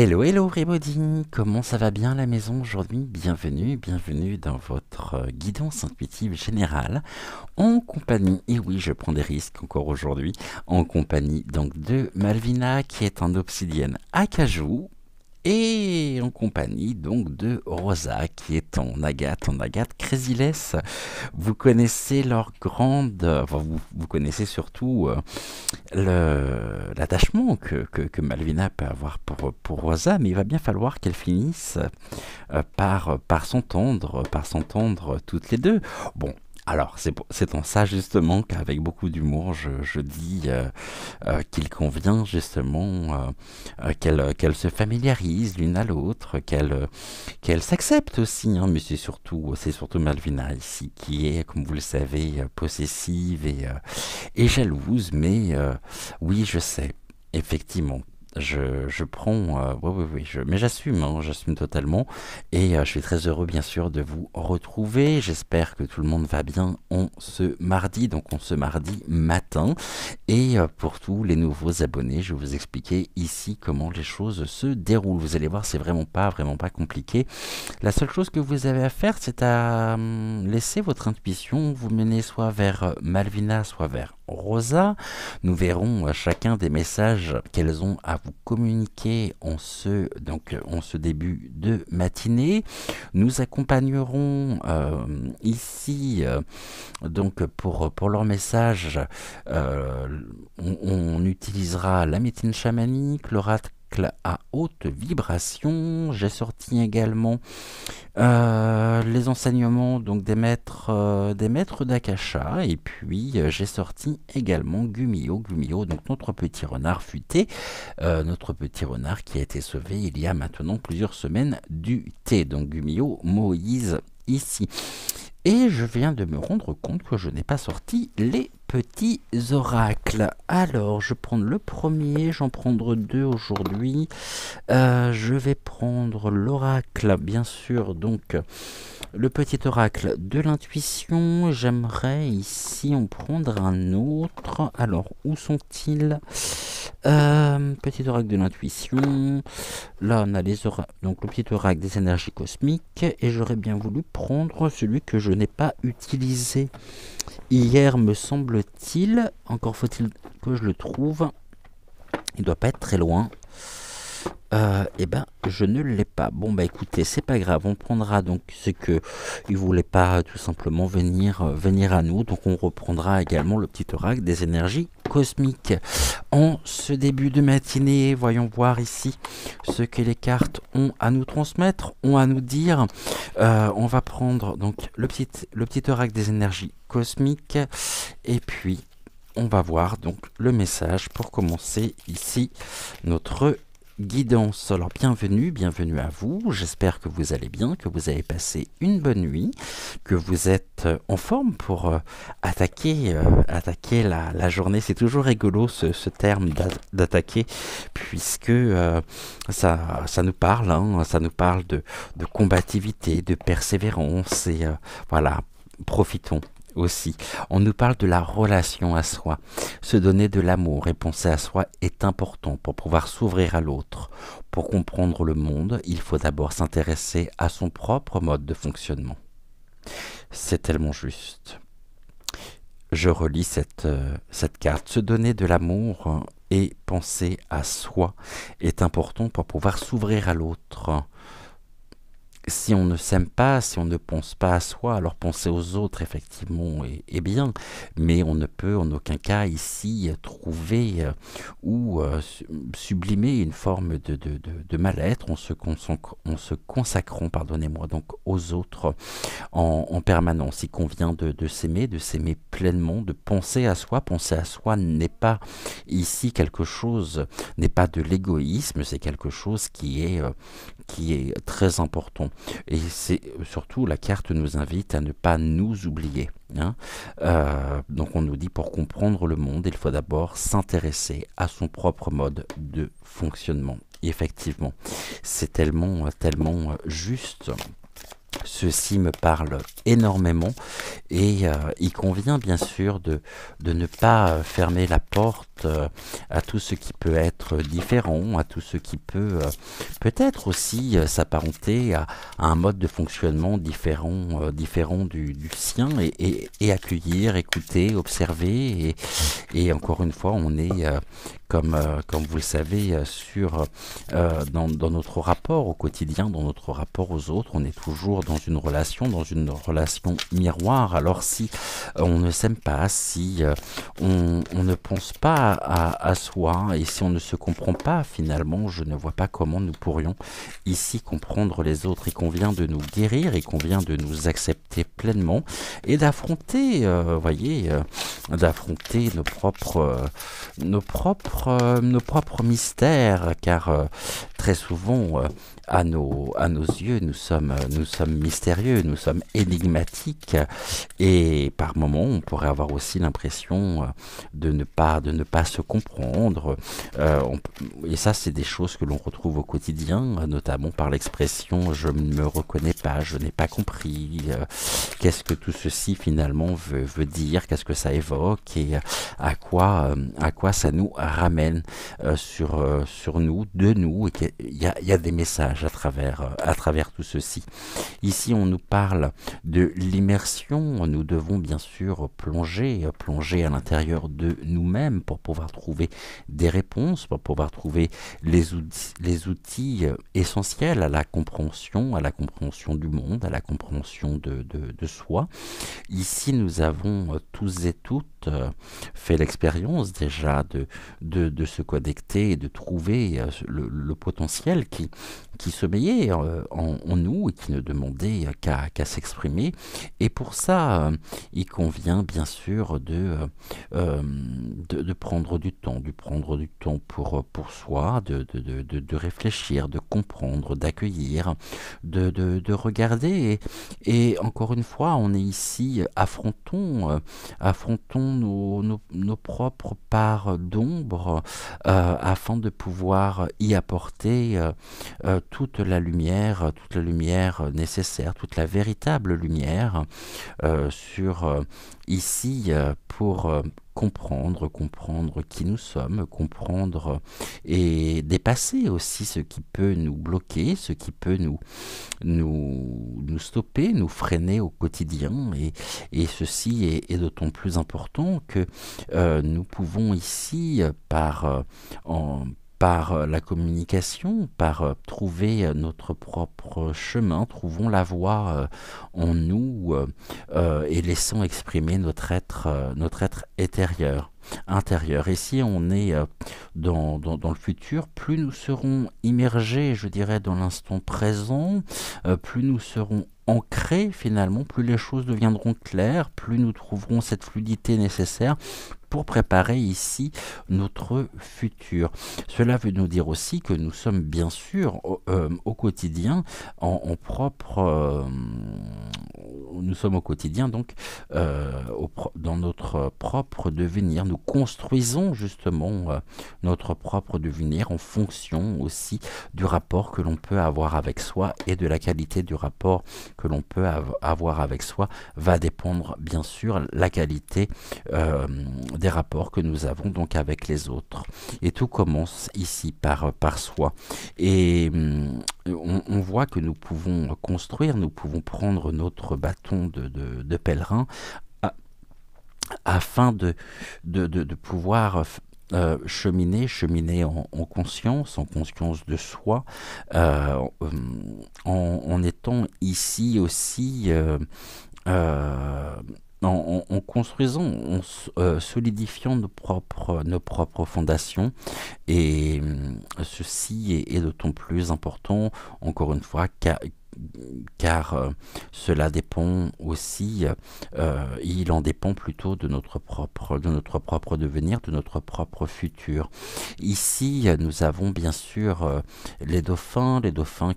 Hello, hello everybody! Comment ça va bien à la maison aujourd'hui? Bienvenue, bienvenue dans votre guidance intuitive générale en compagnie, et oui je prends des risques encore aujourd'hui, en compagnie donc de Malvina qui est en obsidienne acajou et en compagnie donc de Rosa qui est en agate Crazy-less. Vous connaissez leur grande, enfin, vous connaissez surtout l'attachement que Malvina peut avoir pour Rosa, mais il va bien falloir qu'elles finissent par s'entendre toutes les deux. Bon, alors c'est en ça justement qu'avec beaucoup d'humour je dis qu'il convient justement qu'elles se familiarisent l'une à l'autre, qu'elles s'acceptent aussi, hein, mais c'est surtout Malvina ici qui est, comme vous le savez, possessive et jalouse, mais oui, je sais, effectivement. Je prends, oui, oui, oui, mais j'assume, hein, j'assume totalement, et je suis très heureux, bien sûr, de vous retrouver. J'espère que tout le monde va bien en ce mardi, donc en ce mardi matin. Et pour tous les nouveaux abonnés, je vais vous expliquer ici comment les choses se déroulent. Vous allez voir, c'est vraiment pas compliqué. La seule chose que vous avez à faire, c'est à laisser votre intuition vous mener soit vers Malvina, soit vers Rosa. Nous verrons chacun des messages qu'elles ont à vous communiquer en ce début de matinée. Nous accompagnerons ici, pour leur message, on utilisera la médecine chamanique, l'oracle à haute vibration. J'ai sorti également les enseignements donc des maîtres d'Akasha, et puis j'ai sorti également Gumio, donc notre petit renard futé, notre petit renard qui a été sauvé il y a maintenant plusieurs semaines du thé. Donc Gumio, Moïse ici. Et je viens de me rendre compte que je n'ai pas sorti les petits oracles. Alors, je vais prendre le premier, j'en prendre deux aujourd'hui. Je vais prendre l'oracle, bien sûr, donc le petit oracle de l'intuition. J'aimerais ici en prendre un autre. Alors, où sont-ils? Petit oracle de l'intuition. Là, on a donc le petit oracle des énergies cosmiques. Et j'aurais bien voulu prendre celui que je n'ai pas utilisé hier, me semble-t-il. Encore faut-il que je le trouve. Il doit pas être très loin. Eh ben, je ne l'ai pas. Bon, bah écoutez, c'est pas grave. On prendra donc ce que il voulait pas tout simplement venir à nous. Donc, on reprendra également le petit oracle des énergies cosmiques. En ce début de matinée, voyons voir ici ce que les cartes ont à nous transmettre, ont à nous dire. On va prendre donc le petit oracle des énergies cosmiques, et puis on va voir donc le message pour commencer ici notre guidance. Alors bienvenue à vous, j'espère que vous allez bien, que vous avez passé une bonne nuit, que vous êtes en forme pour attaquer la journée. C'est toujours rigolo ce terme d'attaquer, puisque ça nous parle, hein, ça nous parle de combativité, de persévérance, et voilà, profitons aussi. On nous parle de la relation à soi. Se donner de l'amour et penser à soi est important pour pouvoir s'ouvrir à l'autre. Pour comprendre le monde, il faut d'abord s'intéresser à son propre mode de fonctionnement. C'est tellement juste. Je relis cette carte. Se donner de l'amour et penser à soi est important pour pouvoir s'ouvrir à l'autre. Si on ne s'aime pas, si on ne pense pas à soi, alors penser aux autres, effectivement, est bien, mais on ne peut en aucun cas ici trouver ou sublimer une forme de mal-être en se consacrant, pardonnez-moi, donc aux autres en permanence. Il convient de s'aimer pleinement, de penser à soi. Penser à soi n'est pas ici quelque chose, n'est pas de l'égoïsme, c'est quelque chose qui est très important. Et c'est surtout, la carte nous invite à ne pas nous oublier, hein. Donc on nous dit, pour comprendre le monde, il faut d'abord s'intéresser à son propre mode de fonctionnement. Et effectivement, c'est tellement juste. Ceci me parle énormément et il convient bien sûr de ne pas fermer la porte à tout ce qui peut être différent, à tout ce qui peut peut-être aussi s'apparenter à un mode de fonctionnement différent du sien et accueillir, écouter, observer et encore une fois on est comme vous le savez dans notre rapport au quotidien, dans notre rapport aux autres, on est toujours dans une relation miroir. Alors si on ne s'aime pas, si on ne pense pas à soi et si on ne se comprend pas finalement, je ne vois pas comment nous pourrions ici comprendre les autres. Il convient de nous guérir, il convient de nous accepter pleinement et d'affronter, d'affronter nos propres mystères, car très souvent, à nos yeux, nous sommes mystérieux, nous sommes énigmatiques, et par moments, on pourrait avoir aussi l'impression de ne pas se comprendre. Et ça, c'est des choses que l'on retrouve au quotidien, notamment par l'expression «je ne me reconnais pas», «je n'ai pas compris», qu'est-ce que tout ceci finalement veut dire, qu'est-ce que ça évoque et à quoi ça nous ramène sur nous, de nous, et qu'il y a des messages à travers tout ceci. Ici, on nous parle de l'immersion. Nous devons bien sûr plonger à l'intérieur de nous-mêmes pour pouvoir trouver des réponses, pour pouvoir trouver les outils essentiels à la compréhension du monde, à la compréhension de soi. Ici, nous avons tous et toutes fait l'expérience déjà de se connecter et de trouver le potentiel qui sommeillait en nous et qui ne demandait qu'à s'exprimer. Et pour ça, il convient bien sûr de prendre du temps, pour soi, de réfléchir, de comprendre, d'accueillir, de regarder. Et encore une fois, on est ici, affrontons nos propres parts d'ombre afin de pouvoir y apporter toute la lumière nécessaire, toute la véritable lumière sur ici pour comprendre qui nous sommes, comprendre et dépasser aussi ce qui peut nous bloquer, ce qui peut nous stopper, nous freiner au quotidien. Et ceci est d'autant plus important que nous pouvons ici, par la communication, par trouver notre propre chemin, trouvons la voie en nous et laissons exprimer notre être intérieur. Et si on est dans le futur, plus nous serons immergés, je dirais, dans l'instant présent, plus nous serons ancrés finalement, plus les choses deviendront claires, plus nous trouverons cette fluidité nécessaire pour préparer ici notre futur. Cela veut nous dire aussi que nous sommes bien sûr au quotidien nous sommes au quotidien donc dans notre propre devenir. Nous construisons justement notre propre devenir en fonction aussi du rapport que l'on peut avoir avec soi, et de la qualité du rapport que l'on peut avoir avec soi va dépendre bien sûr la qualité des rapports que nous avons donc avec les autres. Et tout commence ici par soi. Et on voit que nous pouvons construire, nous pouvons prendre notre bâton de pèlerin afin de pouvoir cheminer en conscience de soi, en étant ici aussi en construisant, en solidifiant nos propres fondations. Et ceci est d'autant plus important, encore une fois, car cela dépend aussi, il en dépend plutôt de notre propre devenir, de notre propre futur. Ici, nous avons bien sûr les dauphins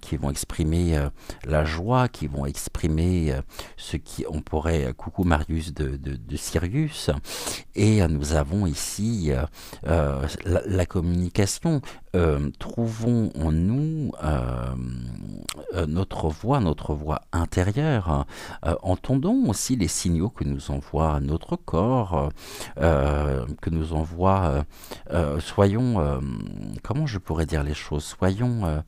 qui vont exprimer la joie, qui vont exprimer ce qui, on pourrait, coucou Marius de Sirius, et nous avons ici la communication. Trouvons en nous notre notre voix intérieure. Entendons aussi les signaux que nous envoie notre corps, que nous envoie, soyons, comment je pourrais dire les choses, soyons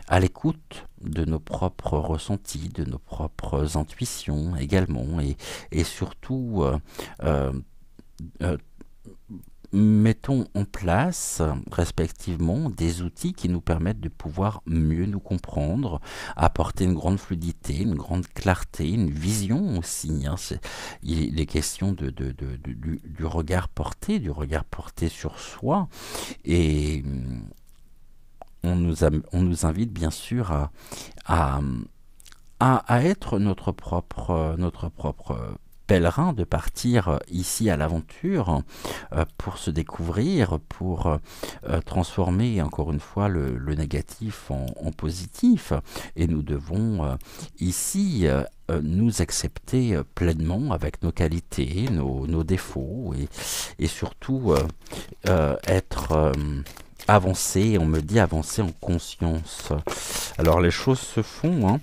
à l'écoute de nos propres ressentis, de nos propres intuitions également, et surtout euh, mettons en place respectivement des outils qui nous permettent de pouvoir mieux nous comprendre, apporter une grande fluidité, une grande clarté, une vision aussi. Hein. Il est question du regard porté sur soi, et on nous invite bien sûr à, à être notre propre pèlerin, de partir ici à l'aventure pour se découvrir, pour transformer encore une fois le négatif en positif. Et nous devons ici nous accepter pleinement avec nos qualités, nos défauts, et surtout être avancer, on me dit avancer en conscience. Alors les choses se font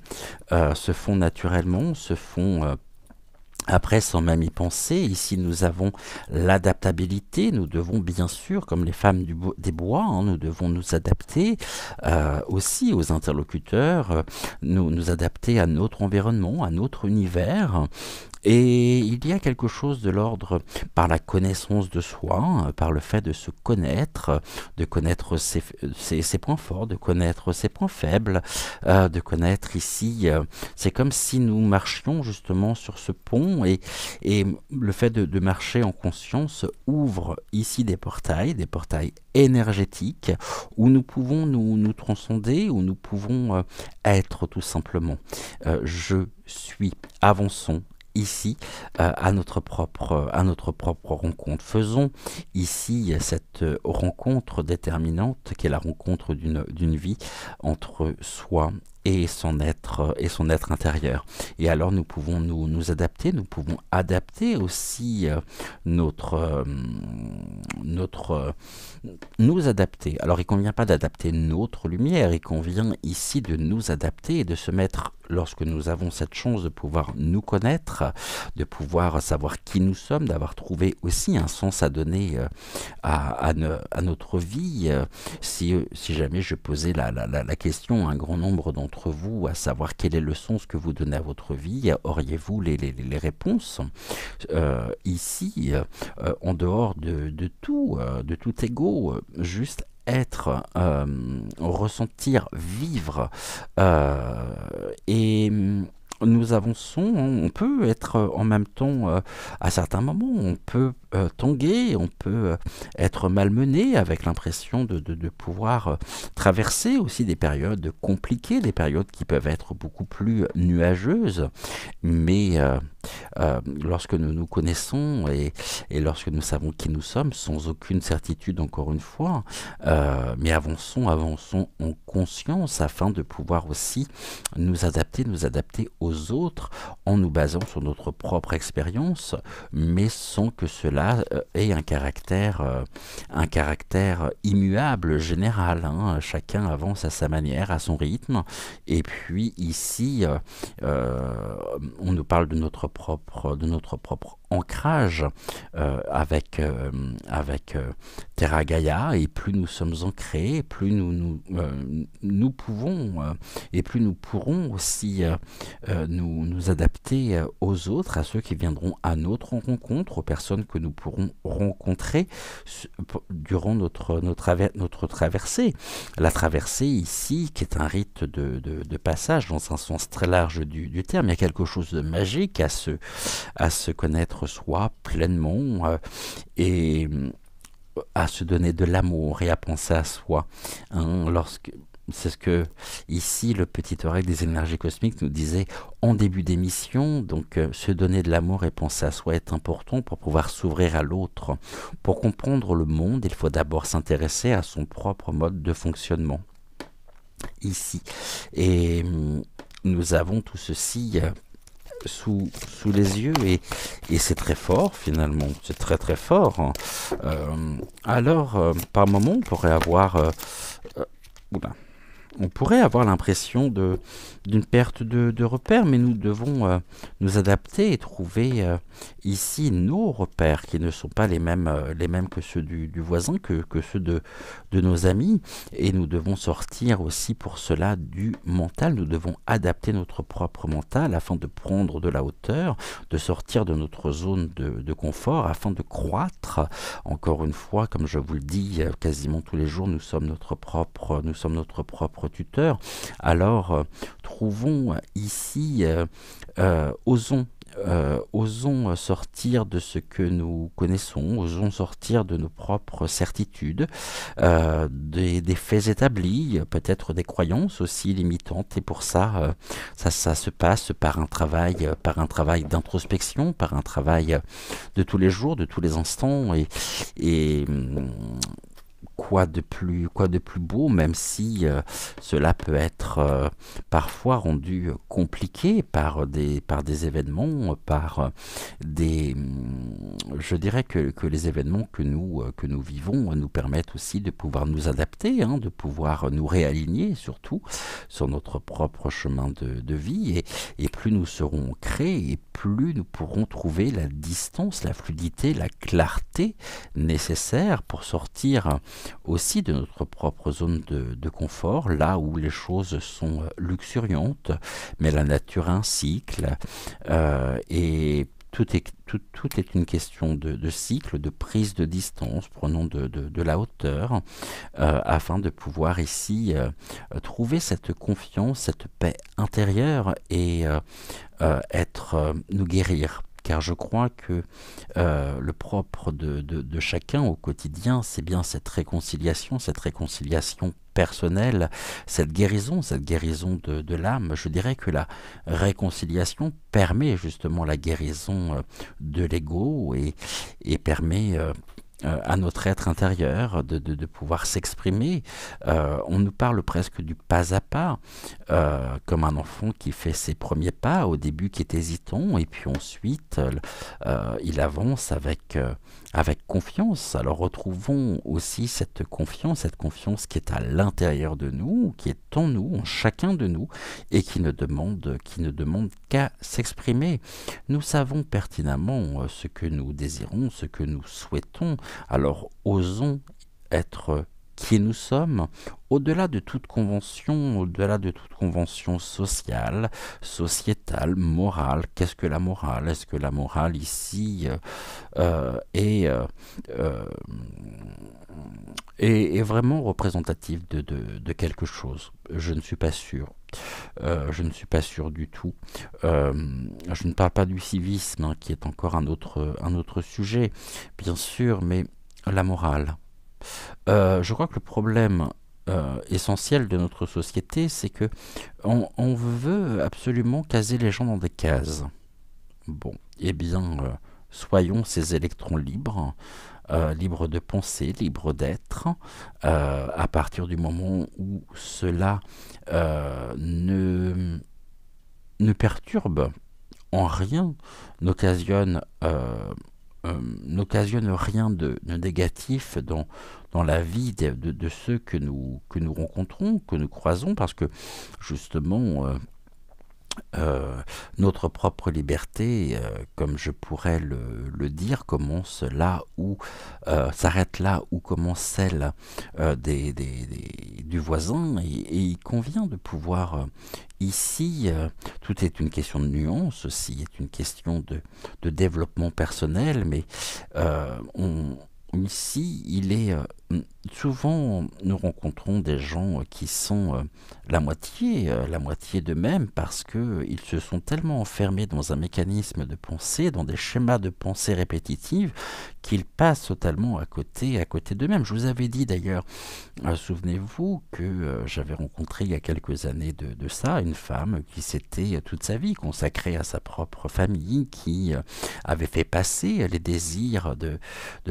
naturellement, se font après, sans même y penser. Ici, nous avons l'adaptabilité. Nous devons bien sûr, comme les femmes des bois, hein, nous devons nous adapter aussi aux interlocuteurs, nous adapter à notre environnement, à notre univers. Et il y a quelque chose de l'ordre par la connaissance de soi, par le fait de se connaître, de connaître ses points forts, de connaître ses points faibles, de connaître ici, c'est comme si nous marchions justement sur ce pont, et le fait de marcher en conscience ouvre ici des portails énergétiques où nous pouvons nous transcender, où nous pouvons être tout simplement. Je suis, avançons ici à notre propre rencontre. Faisons ici cette rencontre déterminante qui est la rencontre d'une vie entre soi et son être intérieur. Et alors nous pouvons nous adapter, nous pouvons adapter aussi nous adapter. Alors il ne convient pas d'adapter notre lumière, il convient ici de nous adapter et de se mettre, lorsque nous avons cette chance de pouvoir nous connaître, de pouvoir savoir qui nous sommes, d'avoir trouvé aussi un sens à donner à notre vie. Si jamais je posais la question à un grand nombre d'entre vous, à savoir quel est le sens que vous donnez à votre vie, auriez-vous les réponses ici, en dehors de tout ego, juste être, ressentir, vivre, et nous avançons. On peut être en même temps, à certains moments, on peut tanguer, on peut être malmené avec l'impression de pouvoir traverser aussi des périodes compliquées, des périodes qui peuvent être beaucoup plus nuageuses, mais lorsque nous nous connaissons et lorsque nous savons qui nous sommes, sans aucune certitude encore une fois, mais avançons en conscience afin de pouvoir aussi nous adapter aux autres en nous basant sur notre propre expérience, mais sans que cela ait un caractère immuable, général. Hein. Chacun avance à sa manière, à son rythme, et puis ici, on nous parle de notre propre ancrage avec Terra Gaia, et plus nous sommes ancrés, plus nous pouvons et plus nous pourrons aussi nous adapter aux autres, à ceux qui viendront à notre rencontre, aux personnes que nous pourrons rencontrer durant notre traversée. La traversée ici, qui est un rite de passage dans un sens très large du terme, il y a quelque chose de magique à se connaître soi pleinement, et à se donner de l'amour et à penser à soi. Hein, c'est ce que ici le petit oracle des énergies cosmiques nous disait en début d'émission. Donc se donner de l'amour et penser à soi est important pour pouvoir s'ouvrir à l'autre. Pour comprendre le monde, il faut d'abord s'intéresser à son propre mode de fonctionnement. Ici. Et nous avons tout ceci sous les yeux, et c'est très fort finalement, c'est très très fort. Hein. Alors par moment on pourrait avoir oula, on pourrait avoir l'impression d'une perte de repères, mais nous devons nous adapter et trouver ici nos repères qui ne sont pas les mêmes que ceux du voisin, que ceux de nos amis. Et nous devons sortir aussi pour cela du mental. Nous devons adapter notre propre mental afin de prendre de la hauteur, de sortir de notre zone de confort afin de croître. Encore une fois, comme je vous le dis quasiment tous les jours, nous sommes notre propre tuteur. Alors, trouvons ici, osons sortir de ce que nous connaissons, osons sortir de nos propres certitudes, des faits établis, peut-être des croyances aussi limitantes. Et pour ça, ça se passe par un travail d'introspection, par un travail de tous les jours, de tous les instants. Et quoi de plus beau, même si cela peut être parfois rendu compliqué par des événements, je dirais que les événements que nous vivons nous permettent aussi de pouvoir nous adapter, hein, de pouvoir nous réaligner surtout sur notre propre chemin de vie. Et plus nous serons créés, et plus nous pourrons trouver la distance, la fluidité, la clarté nécessaire pour sortir aussi de notre propre zone de confort, là où les choses sont luxuriantes, mais la nature a un cycle, et tout est une question de cycle, de prise de distance, prenons de la hauteur, afin de pouvoir ici trouver cette confiance, cette paix intérieure et nous guérir. Car je crois que le propre de chacun au quotidien, c'est bien cette réconciliation personnelle, cette guérison de l'âme. Je dirais que la réconciliation permet justement la guérison de l'ego et permet à notre être intérieur de pouvoir s'exprimer. On nous parle presque du pas à pas, comme un enfant qui fait ses premiers pas, au début qui est hésitant, et puis ensuite il avance avec confiance. Alors retrouvons aussi cette confiance qui est à l'intérieur de nous, qui est en nous, en chacun de nous, et qui ne demande qu'à s'exprimer. Nous savons pertinemment ce que nous désirons, ce que nous souhaitons. Alors osons être qui nous sommes, au-delà de toute convention, sociale, sociétale, morale. Qu'est-ce que la morale? Est-ce que la morale ici est vraiment représentative de quelque chose? Je ne suis pas sûr. Je ne suis pas sûr du tout. Je ne parle pas du civisme, hein, qui est encore un autre sujet, bien sûr, mais la morale. Je crois que le problème essentiel de notre société, c'est que on veut absolument caser les gens dans des cases. Bon, eh bien, soyons ces électrons libres, libres de penser, libres d'être, à partir du moment où cela ne perturbe en rien, n'occasionne rien de négatif dans la vie de ceux que nous rencontrons, que nous croisons, parce que justement notre propre liberté, comme je pourrais le dire, commence là où s'arrête là où commence celle du voisin, et il convient de pouvoir ici, tout est une question de nuance aussi, est une question de développement personnel, mais ici, il est souvent, nous rencontrons des gens qui sont la moitié d'eux-mêmes, parce que ils se sont tellement enfermés dans un mécanisme de pensée, dans des schémas de pensée répétitifs, qu'ils passent totalement à côté d'eux-mêmes. Je vous avais dit d'ailleurs, souvenez-vous que j'avais rencontré il y a quelques années de ça une femme qui s'était toute sa vie consacrée à sa propre famille, qui avait fait passer les désirs de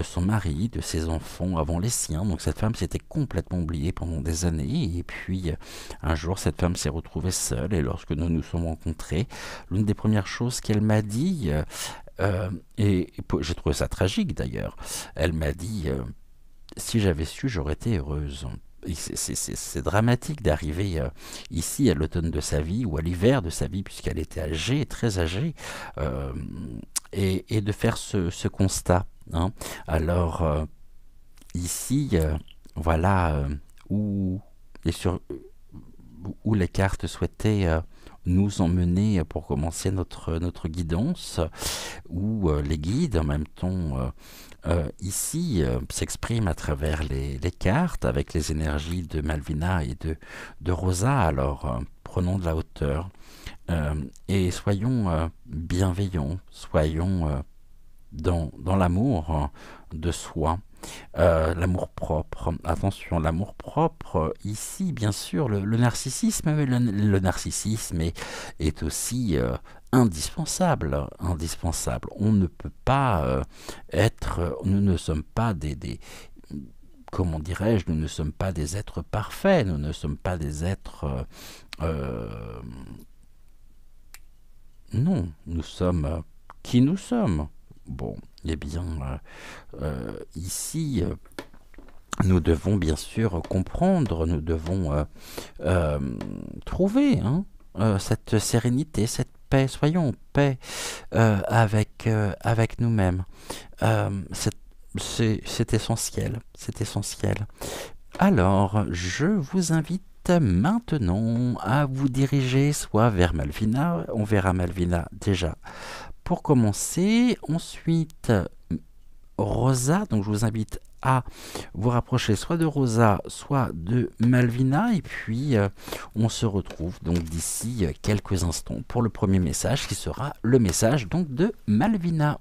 son mari, de ses enfants avant les siens. Donc cette femme s'était complètement oubliée pendant des années, et puis un jour cette femme s'est retrouvée seule, et lorsque nous nous sommes rencontrés, l'une des premières choses qu'elle m'a dit, et j'ai trouvé ça tragique d'ailleurs, elle m'a dit si j'avais su, j'aurais été heureuse. c'est dramatique d'arriver ici à l'automne de sa vie ou à l'hiver de sa vie, puisqu'elle était âgée, très âgée, euh, et de faire ce constat, hein. Alors, ici, voilà où, et sur, où les cartes souhaitaient nous emmener pour commencer notre guidance, où les guides en même temps ici s'expriment à travers les cartes avec les énergies de Malvina et de Rosa. Alors prenons de la hauteur et soyons bienveillants, soyons dans l'amour de soi. L'amour propre, attention, l'amour propre, ici bien sûr le narcissisme, mais le narcissisme est aussi indispensable, indispensable. On ne peut pas nous ne sommes pas comment dirais-je, nous ne sommes pas des êtres parfaits, nous ne sommes pas des êtres non, nous sommes qui nous sommes. Bon, eh bien, ici, nous devons bien sûr comprendre, nous devons trouver hein, cette sérénité, cette paix. Soyons en paix avec nous-mêmes. C'est essentiel, c'est essentiel. Alors, je vous invite maintenant à vous diriger soit vers Malvina, on verra Malvina déjà pour commencer, ensuite Rosa, donc je vous invite à vous rapprocher soit de Rosa, soit de Malvina, et puis on se retrouve donc d'ici quelques instants pour le premier message qui sera le message donc de Malvina.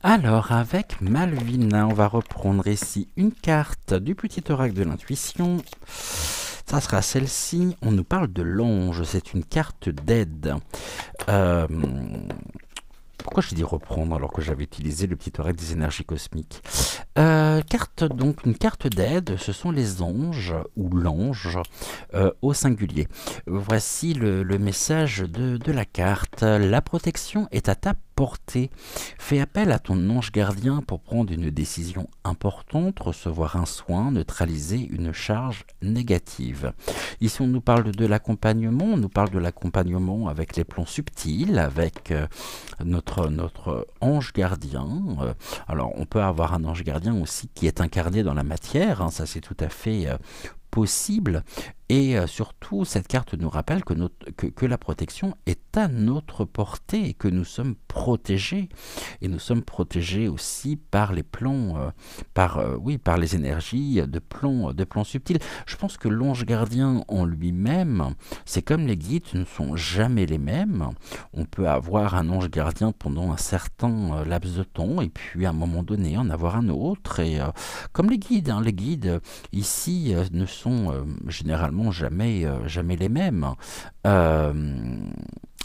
Alors, avec Malvina, on va reprendre ici une carte du petit oracle de l'intuition. Ça sera celle-ci. On nous parle de l'ange. C'est une carte d'aide. Pourquoi j'ai dit reprendre alors que j'avais utilisé le petit oracle des énergies cosmiques? Donc une carte d'aide, ce sont les anges ou l'ange au singulier. Voici le message de la carte. La protection est à ta portée. Fais appel à ton ange gardien pour prendre une décision importante, recevoir un soin, neutraliser une charge négative. Ici on nous parle de l'accompagnement, on nous parle de l'accompagnement avec les plans subtils, avec notre ange gardien. Alors on peut avoir un ange gardien aussi qui est incarné dans la matière, hein, ça c'est tout à fait possible. Et surtout, cette carte nous rappelle que la protection est à notre portée et que nous sommes protégés. Et nous sommes protégés aussi par les plans, par les énergies de plans subtils. Je pense que l'ange gardien en lui-même, c'est comme les guides, ne sont jamais les mêmes. On peut avoir un ange gardien pendant un certain laps de temps et puis à un moment donné en avoir un autre. Et comme les guides, hein, les guides ici ne sont généralement jamais les mêmes.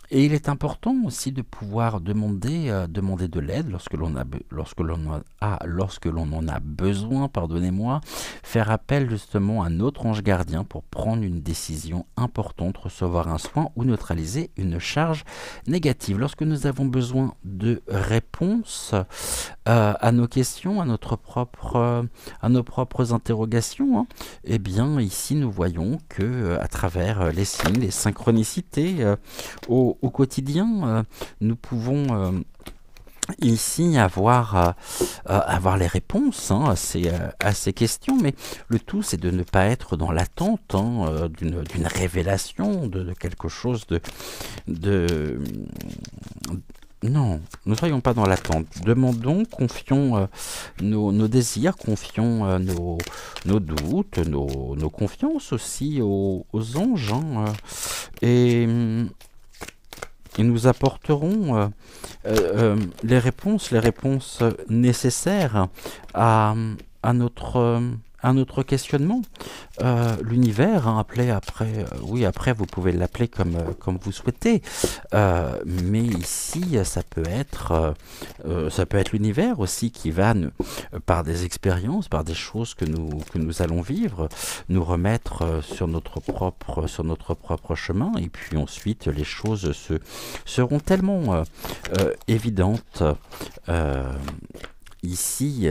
Et il est important aussi de pouvoir demander de l'aide lorsque l'on en a besoin, pardonnez-moi, faire appel justement à notre ange gardien pour prendre une décision importante, recevoir un soin ou neutraliser une charge négative. Lorsque nous avons besoin de réponses à nos questions, à nos propres interrogations, hein, eh bien ici nous voyons que à travers les signes, les synchronicités au quotidien, nous pouvons ici avoir les réponses hein, à ces questions, mais le tout c'est de ne pas être dans l'attente hein, d'une révélation, de quelque chose non, ne soyons pas dans l'attente. Demandons, confions nos désirs, confions nos doutes, nos confiances aussi aux anges. Hein, et nous apporterons les réponses nécessaires à un autre questionnement. L'univers, hein, appelé après, oui, après vous pouvez l'appeler comme vous souhaitez, mais ici ça peut être l'univers aussi qui va, par des expériences, par des choses que nous allons vivre, nous remettre sur notre propre chemin, et puis ensuite les choses seront tellement évidentes. euh, Ici,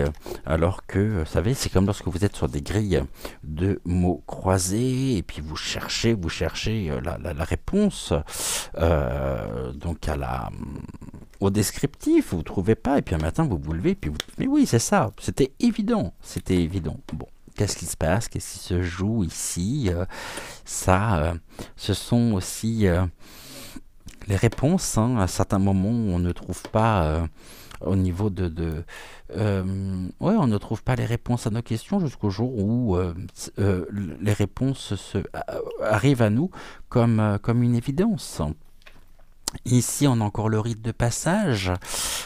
alors que, vous savez, c'est comme lorsque vous êtes sur des grilles de mots croisés, et puis vous cherchez la réponse, donc au descriptif, vous ne trouvez pas, et puis un matin vous vous levez, et puis vous dites, mais oui, c'est ça, c'était évident. Bon, qu'est-ce qui se passe, qu'est-ce qui se joue ici? Ce sont aussi les réponses, hein. À certains moments, on ne trouve pas au niveau ouais, on ne trouve pas les réponses à nos questions jusqu'au jour où les réponses arrivent à nous comme une évidence. Ici, on a encore le rite de passage.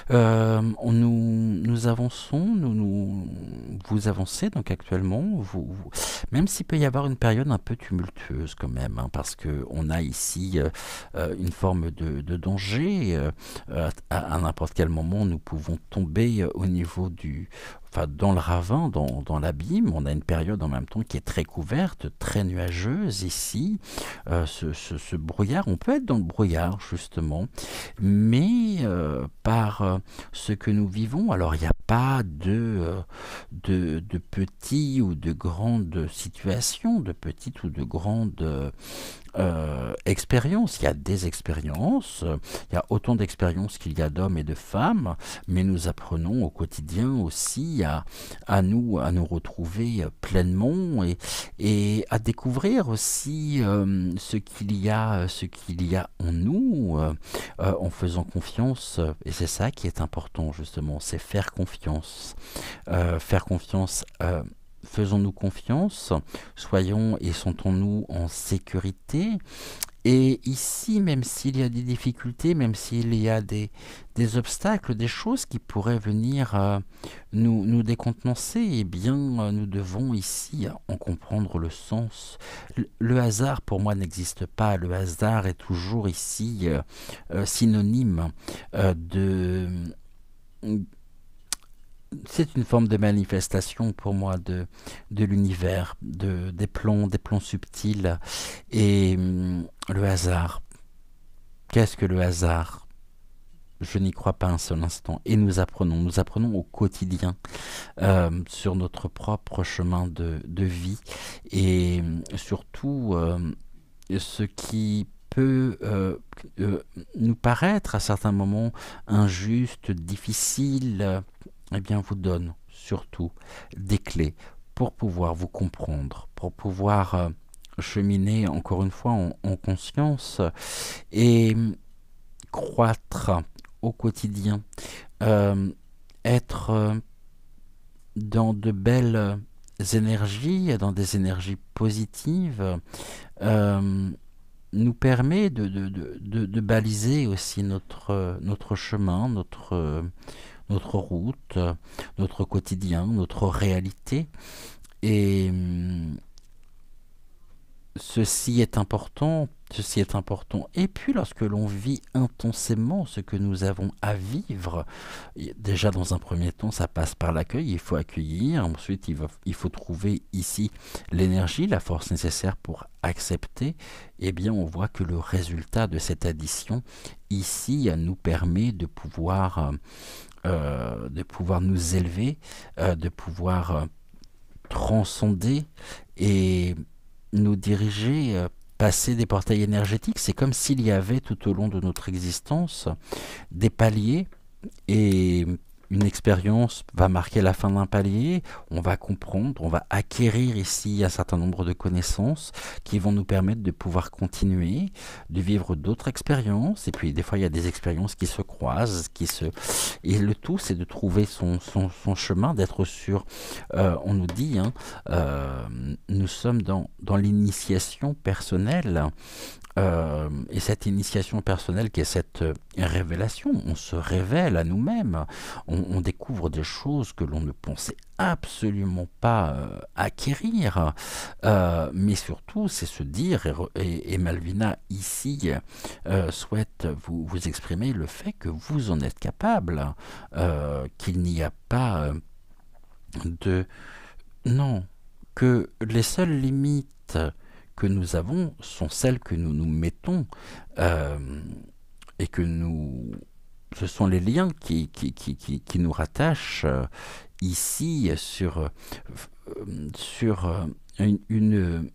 Nous avançons, vous avancez donc actuellement. Même s'il peut y avoir une période un peu tumultueuse quand même, hein, parce que on a ici une forme de danger. À n'importe quel moment, nous pouvons tomber au niveau enfin, dans le ravin, dans l'abîme. On a une période en même temps qui est très couverte, très nuageuse ici. Ce brouillard, on peut être dans le brouillard justement, mais par ce que nous vivons, alors il n'y a pas de petites ou de grandes situations, de petites ou de grandes expériences. Il y a des expériences, il y a autant d'expériences qu'il y a d'hommes et de femmes, mais nous apprenons au quotidien aussi à nous retrouver pleinement et à découvrir aussi ce qu'il y a en nous en faisant confiance. Et c'est ça qui est important justement, c'est faire confiance. Faire confiance. Faisons-nous confiance, soyons et sentons-nous en sécurité. Et ici, même s'il y a des difficultés, même s'il y a des obstacles, des choses qui pourraient venir nous décontenancer, eh bien, nous devons ici en comprendre le sens. Le hasard, pour moi, n'existe pas. Le hasard est toujours ici synonyme de... C'est une forme de manifestation pour moi de l'univers, des plans subtils. Et le hasard, qu'est-ce que le hasard? Je n'y crois pas un seul instant. Et nous apprenons au quotidien sur notre propre chemin de vie. Et surtout, ce qui peut nous paraître à certains moments injuste, difficile, eh bien vous donne surtout des clés pour pouvoir vous comprendre, pour pouvoir cheminer encore une fois en conscience et croître au quotidien, euh, être dans de belles énergies, dans des énergies positives, euh, nous permet de baliser aussi notre chemin, notre route, notre quotidien, notre réalité. Et ceci est important, ceci est important. Et puis lorsque l'on vit intensément ce que nous avons à vivre, déjà dans un premier temps, ça passe par l'accueil, il faut accueillir, ensuite il faut trouver ici l'énergie, la force nécessaire pour accepter. Eh bien on voit que le résultat de cette addition ici nous permet de pouvoir nous élever, de pouvoir transcender et nous diriger, passer des portails énergétiques. C'est comme s'il y avait tout au long de notre existence des paliers et une expérience va marquer la fin d'un palier, on va comprendre, on va acquérir ici un certain nombre de connaissances qui vont nous permettre de pouvoir continuer, de vivre d'autres expériences, et puis des fois il y a des expériences qui se croisent, et le tout c'est de trouver son chemin, d'être sûr, on nous dit, hein, nous sommes dans l'initiation personnelle, Et cette initiation personnelle qui est cette révélation, on se révèle à nous-mêmes, on découvre des choses que l'on ne pensait absolument pas acquérir, mais surtout c'est se dire, et Malvina ici souhaite vous exprimer le fait que vous en êtes capable, qu'il n'y a pas de... Non, que les seules limites que nous avons sont celles que nous nous mettons euh, et que nous... Ce sont les liens qui nous rattachent ici sur une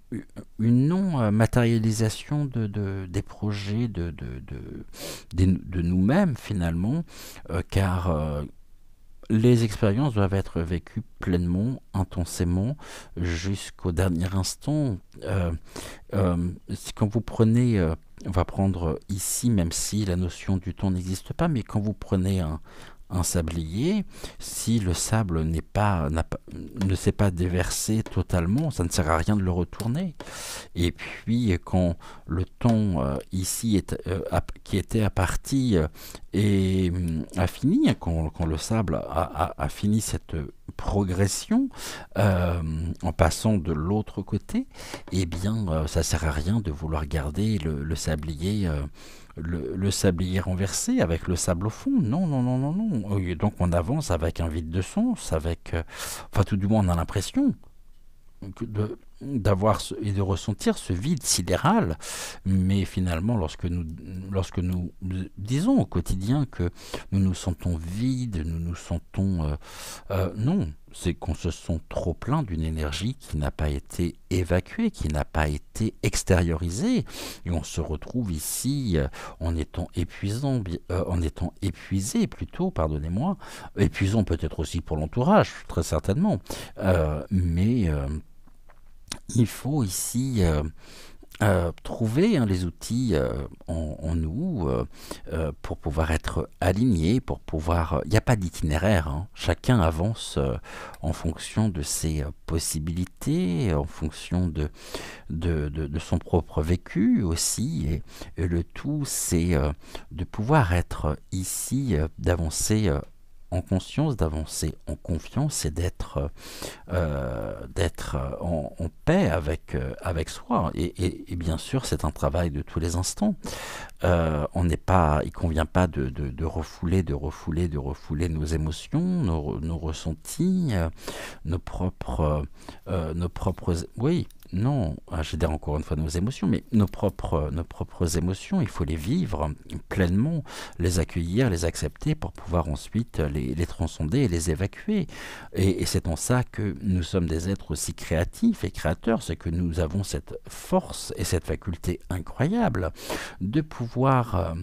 non-matérialisation des projets de nous-mêmes finalement, car les expériences doivent être vécues pleinement, intensément, jusqu'au dernier instant. Quand vous prenez, on va prendre ici, même si la notion du temps n'existe pas, mais quand vous prenez un sablier, si le sable ne s'est pas déversé totalement, ça ne sert à rien de le retourner. Et puis quand le temps ici qui était à partie a fini, quand le sable a fini cette progression en passant de l'autre côté, eh bien ça sert à rien de vouloir garder le sablier le sablier renversé avec le sable au fond. Non, non, non, non, non. Et donc on avance avec un vide de sens, avec, enfin tout du moins on a l'impression d'avoir et de ressentir ce vide sidéral, mais finalement lorsque nous disons au quotidien que nous nous sentons vides, nous nous sentons non, c'est qu'on se sent trop plein d'une énergie qui n'a pas été évacuée, qui n'a pas été extériorisée, et on se retrouve ici en étant épuisé plutôt, pardonnez-moi, épuisant peut-être aussi pour l'entourage, très certainement, mais il faut ici trouver les outils en nous pour pouvoir être aligné, pour pouvoir... Il n'y a pas d'itinéraire, hein. Chacun avance en fonction de ses possibilités, en fonction de son propre vécu aussi. Et le tout, c'est de pouvoir être ici, d'avancer en conscience, d'avancer en confiance et d'être en paix avec soi. Et bien sûr, c'est un travail de tous les instants. On n'est pas, il convient pas de refouler nos émotions, nos ressentis, nos propres, oui. Non, je dirais encore une fois nos émotions, mais nos propres émotions, il faut les vivre pleinement, les accueillir, les accepter pour pouvoir ensuite les transcender et les évacuer. Et c'est en ça que nous sommes des êtres aussi créatifs et créateurs, c'est que nous avons cette force et cette faculté incroyable de pouvoir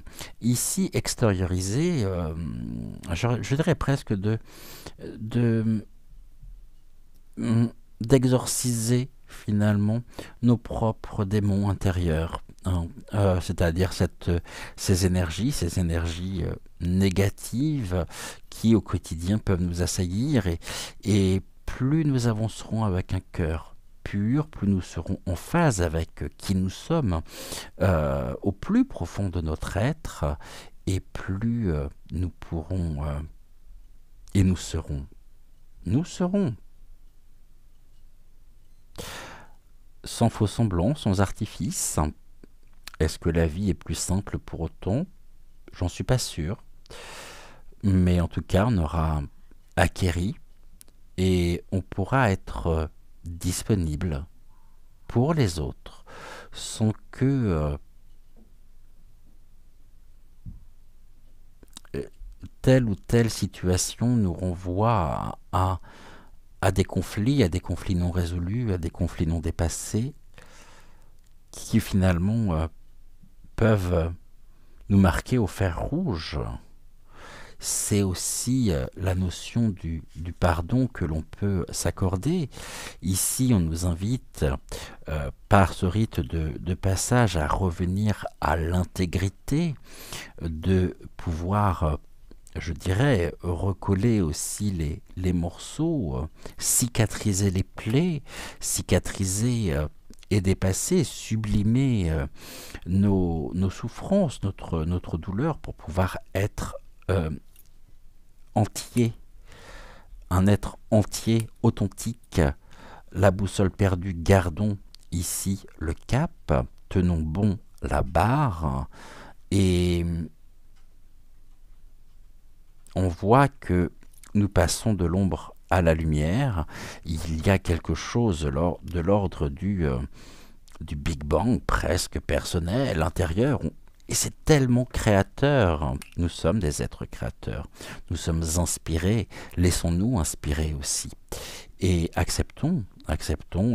ici extérioriser, je dirais presque de d'exorciser finalement nos propres démons intérieurs, hein, c'est-à-dire ces énergies négatives qui au quotidien peuvent nous assaillir et plus nous avancerons avec un cœur pur, plus nous serons en phase avec qui nous sommes au plus profond de notre être et plus nous pourrons et nous serons sans faux semblant, sans artifice. Est-ce que la vie est plus simple pour autant? J'en suis pas sûr. Mais en tout cas, on aura acquéri et on pourra être disponible pour les autres sans que telle ou telle situation nous renvoie à des conflits non résolus, à des conflits non dépassés, qui finalement peuvent nous marquer au fer rouge. C'est aussi la notion du pardon que l'on peut s'accorder. Ici, on nous invite par ce rite de passage à revenir à l'intégrité, de pouvoir je dirais, recoller aussi les morceaux, cicatriser les plaies, cicatriser et dépasser, sublimer nos souffrances, notre douleur pour pouvoir être entier, un être entier, authentique. La boussole perdue, gardons ici le cap, tenons bon la barre et on voit que nous passons de l'ombre à la lumière. Il y a quelque chose de l'ordre du Big Bang presque personnel, intérieur. Et c'est tellement créateur. Nous sommes des êtres créateurs. Nous sommes inspirés. Laissons-nous inspirer aussi. Et acceptons à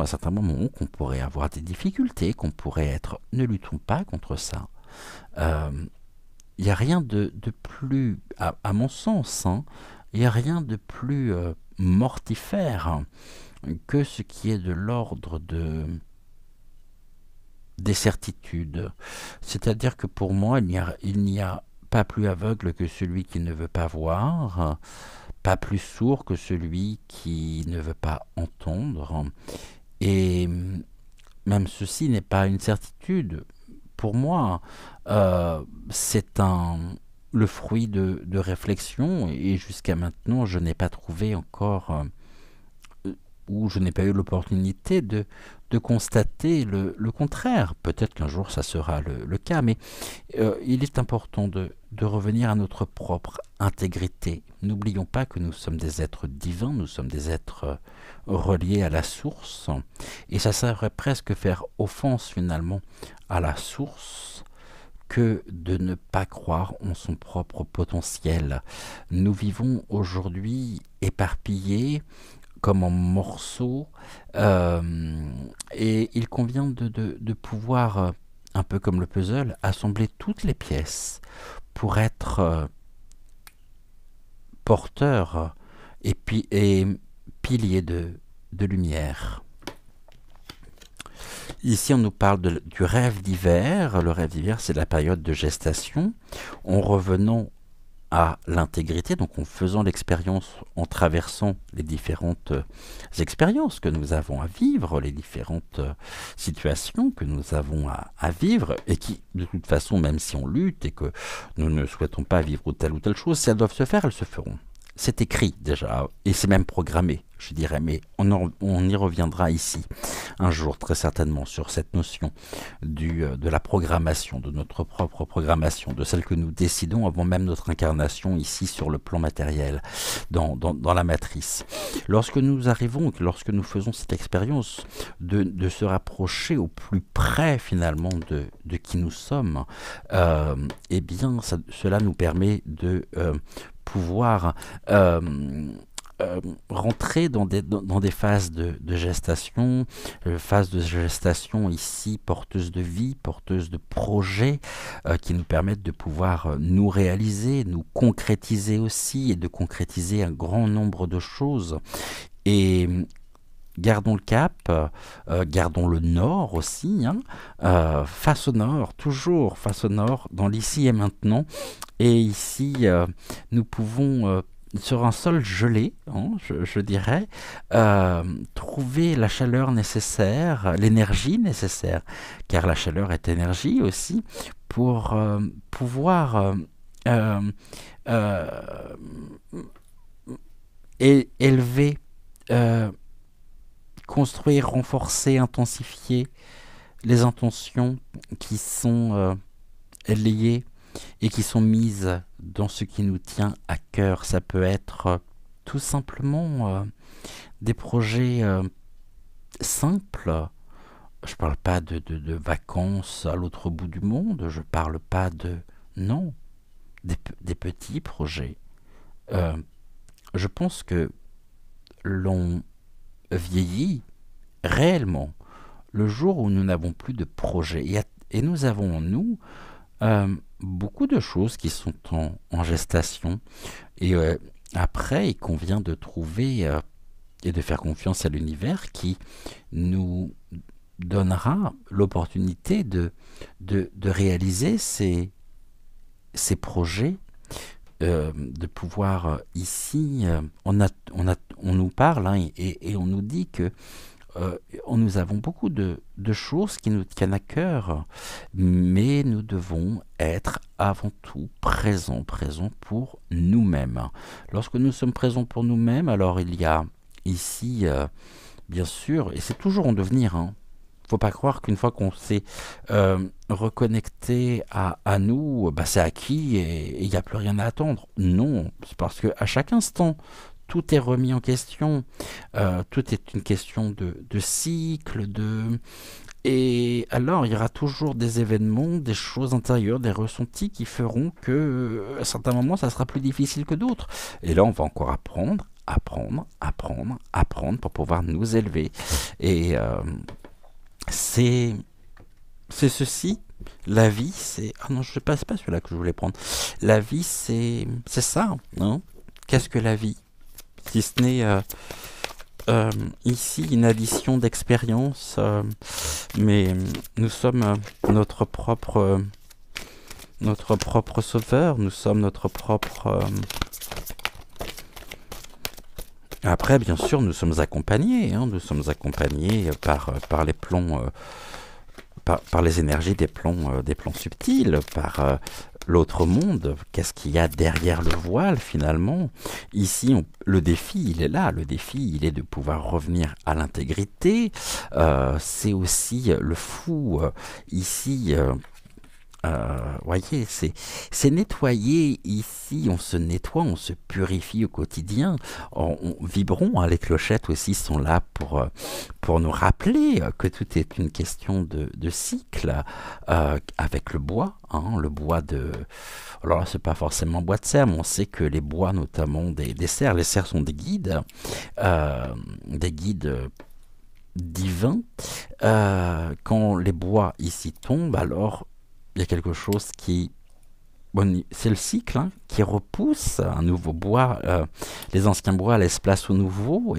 certains moments qu'on pourrait avoir des difficultés, qu'on pourrait être... Ne luttons pas contre ça. Il n'y a rien de plus, à mon sens, il n'y a rien de plus mortifère que ce qui est de l'ordre des certitudes. C'est-à-dire que pour moi, il n'y a pas plus aveugle que celui qui ne veut pas voir, pas plus sourd que celui qui ne veut pas entendre. Et même ceci n'est pas une certitude. Pour moi, c'est le fruit de réflexion et jusqu'à maintenant, je n'ai pas trouvé encore, ou je n'ai pas eu l'opportunité de constater le contraire. Peut-être qu'un jour, ça sera le cas, mais il est important de revenir à notre propre intégrité. N'oublions pas que nous sommes des êtres divins, nous sommes des êtres reliés à la source, et ça serait presque faire offense finalement à la source que de ne pas croire en son propre potentiel. Nous vivons aujourd'hui éparpillés comme en morceaux et il convient de pouvoir, un peu comme le puzzle, assembler toutes les pièces pour être porteur et pilier de lumière. Ici, on nous parle du rêve d'hiver. Le rêve d'hiver, c'est la période de gestation. En revenant à l'intégrité, donc en faisant l'expérience, en traversant les différentes expériences que nous avons à vivre, les différentes situations que nous avons à vivre, et qui, de toute façon, même si on lutte et que nous ne souhaitons pas vivre telle ou telle chose, si elles doivent se faire, elles se feront. C'est écrit déjà, et c'est même programmé, je dirais, mais on y reviendra ici un jour très certainement sur cette notion de la programmation, de notre propre programmation, de celle que nous décidons avant même notre incarnation ici sur le plan matériel, dans la matrice. Lorsque nous arrivons, lorsque nous faisons cette expérience de se rapprocher au plus près finalement de qui nous sommes, eh bien cela nous permet de pouvoir rentrer dans des phases de gestation, phases de gestation ici porteuses de vie, porteuses de projets qui nous permettent de pouvoir nous réaliser, nous concrétiser aussi et de concrétiser un grand nombre de choses. Et gardons le cap, gardons le nord aussi, face au nord, toujours face au nord, dans l'ici et maintenant. Et ici, nous pouvons, sur un sol gelé, je dirais, trouver la chaleur nécessaire, l'énergie nécessaire, car la chaleur est énergie aussi, pour pouvoir élever, construire, renforcer, intensifier les intentions qui sont liées et qui sont mises dans ce qui nous tient à cœur. Ça peut être tout simplement des projets simples. Je ne parle pas de vacances à l'autre bout du monde, je ne parle pas de... Non, des petits projets. Je pense que l'on vieillit réellement le jour où nous n'avons plus de projets. Et nous avons en nous beaucoup de choses qui sont en gestation. Et après, il convient de trouver et de faire confiance à l'univers qui nous donnera l'opportunité de réaliser ces projets, de pouvoir ici, on nous parle et on nous dit que nous avons beaucoup de choses qui nous tiennent à cœur, mais nous devons être avant tout présents pour nous-mêmes. Lorsque nous sommes présents pour nous-mêmes, alors il y a ici, bien sûr, et c'est toujours en devenir, hein. Faut pas croire qu'une fois qu'on s'est reconnecté à nous, bah, c'est acquis et il n'y a plus rien à attendre. Non, c'est parce qu'à chaque instant, tout est remis en question. Tout est une question de cycle, et alors il y aura toujours des événements, des choses intérieures, des ressentis qui feront que à certains moments, ça sera plus difficile que d'autres. Et là, on va encore apprendre pour pouvoir nous élever. Et c'est c'est ceci. La vie, c'est... Ah non, je sais pas, c'est pas celui-là que je voulais prendre. La vie, c'est ça, hein. Qu'est-ce que la vie? Si ce n'est ici une addition d'expériences, mais nous sommes notre propre sauveur, nous sommes notre propre... Après, bien sûr, nous sommes accompagnés, hein, nous sommes accompagnés par les plombs, par les énergies des plans subtils, par l'autre monde. Qu'est-ce qu'il y a derrière le voile finalement? Ici, le défi, il est là. Le défi, il est de pouvoir revenir à l'intégrité. C'est aussi le fou ici. Voyez, c'est nettoyer ici, on se nettoie, on se purifie au quotidien. Vibrons, hein, les clochettes aussi sont là pour nous rappeler que tout est une question de cycle, avec le bois, hein, le bois de... Alors là, c'est pas forcément bois de serre, mais on sait que les bois, notamment des cerfs, les cerfs sont des guides divins. Quand les bois ici tombent, alors il y a quelque chose qui... Bon, c'est le cycle, hein, qui repousse un nouveau bois. Les anciens bois laissent place au nouveau.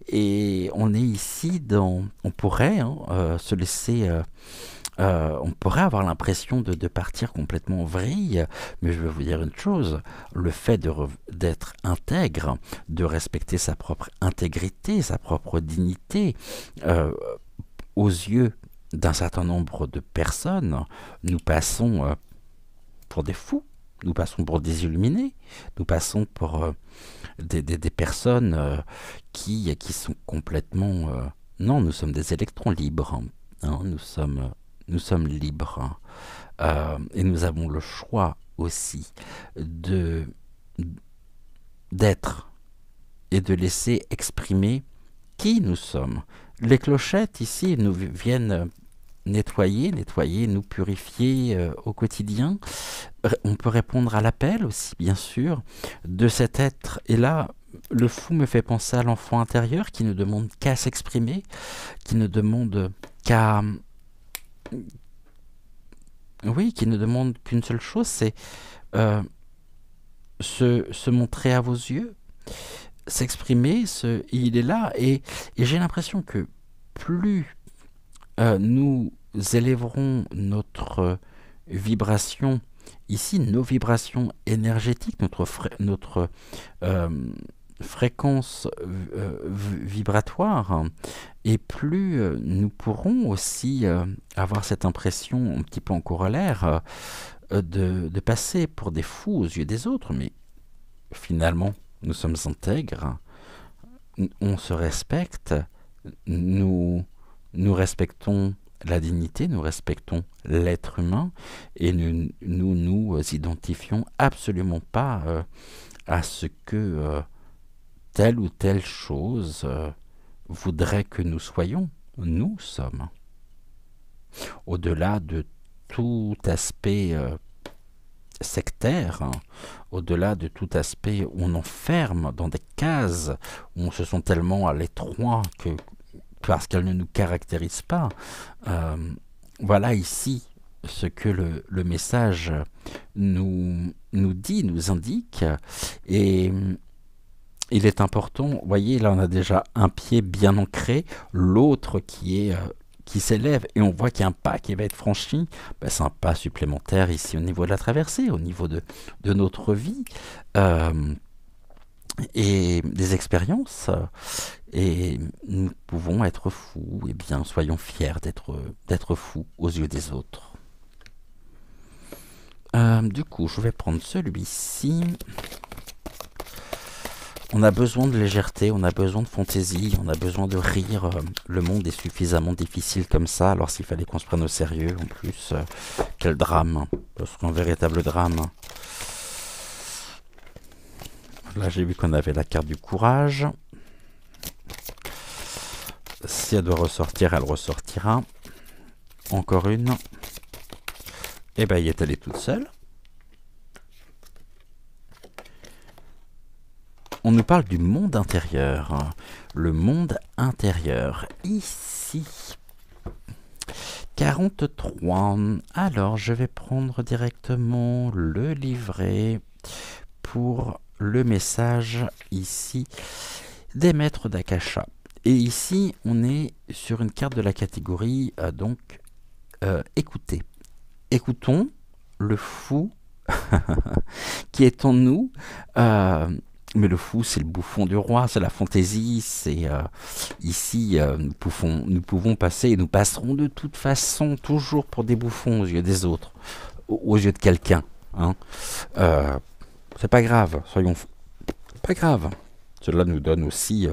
Et on est ici dans... On pourrait hein, se laisser... on pourrait avoir l'impression de partir complètement en vrille, mais je vais vous dire une chose, le fait d'être intègre, de respecter sa propre intégrité, sa propre dignité, aux yeux d'un certain nombre de personnes, nous passons pour des fous, nous passons pour des illuminés, nous passons pour des personnes qui sont complètement... non, nous sommes des électrons libres, hein, nous sommes libres, et nous avons le choix aussi d'être et de laisser exprimer qui nous sommes. Les clochettes ici nous viennent nettoyer, nous purifier au quotidien. On peut répondre à l'appel aussi, bien sûr, de cet être. Et là, le fou me fait penser à l'enfant intérieur qui ne demande qu'à s'exprimer, qui ne demande qu'à... Oui, qui ne demande qu'une seule chose, c'est se montrer à vos yeux, s'exprimer, il est là. Et j'ai l'impression que plus nous élèverons notre vibration, ici nos vibrations énergétiques, notre fréquence vibratoire, hein, et plus nous pourrons aussi avoir cette impression un petit peu en corollaire de passer pour des fous aux yeux des autres, mais finalement nous sommes intègres, on se respecte, nous respectons la dignité, nous respectons l'être humain, et nous identifions absolument pas à ce que telle ou telle chose voudrait que nous soyons. Nous sommes. Au-delà de tout aspect sectaire, hein, au-delà de tout aspect où on enferme dans des cases, où on se sent tellement à l'étroit que parce qu'elles ne nous caractérisent pas. Voilà ici ce que le message nous dit, nous indique, et il est important, vous voyez, là on a déjà un pied bien ancré, l'autre qui s'élève, et on voit qu'il y a un pas qui va être franchi. Ben, c'est un pas supplémentaire ici au niveau de la traversée, au niveau de notre vie. et des expériences, et nous pouvons être fous, et bien soyons fiers d'être fous aux yeux des autres. Du coup, je vais prendre celui-ci. On a besoin de légèreté, on a besoin de fantaisie, on a besoin de rire. Le monde est suffisamment difficile comme ça, alors s'il fallait qu'on se prenne au sérieux, en plus, quel drame, ce serait un véritable drame. Là, j'ai vu qu'on avait la carte du courage. Si elle doit ressortir, elle ressortira. Encore une. Et ben, y est allée toute seule. On nous parle du monde intérieur. Le monde intérieur. Ici. 43. Alors, je vais prendre directement le livret pour le message ici des maîtres d'Akasha. Et ici, on est sur une carte de la catégorie, écoutez. Écoutons le fou qui est en nous. Mais le fou, c'est le bouffon du roi, c'est la fantaisie, c'est ici, nous pouvons passer, et nous passerons de toute façon toujours pour des bouffons aux yeux des autres, aux yeux de quelqu'un. Hein. C'est pas grave, pas grave. Cela nous donne aussi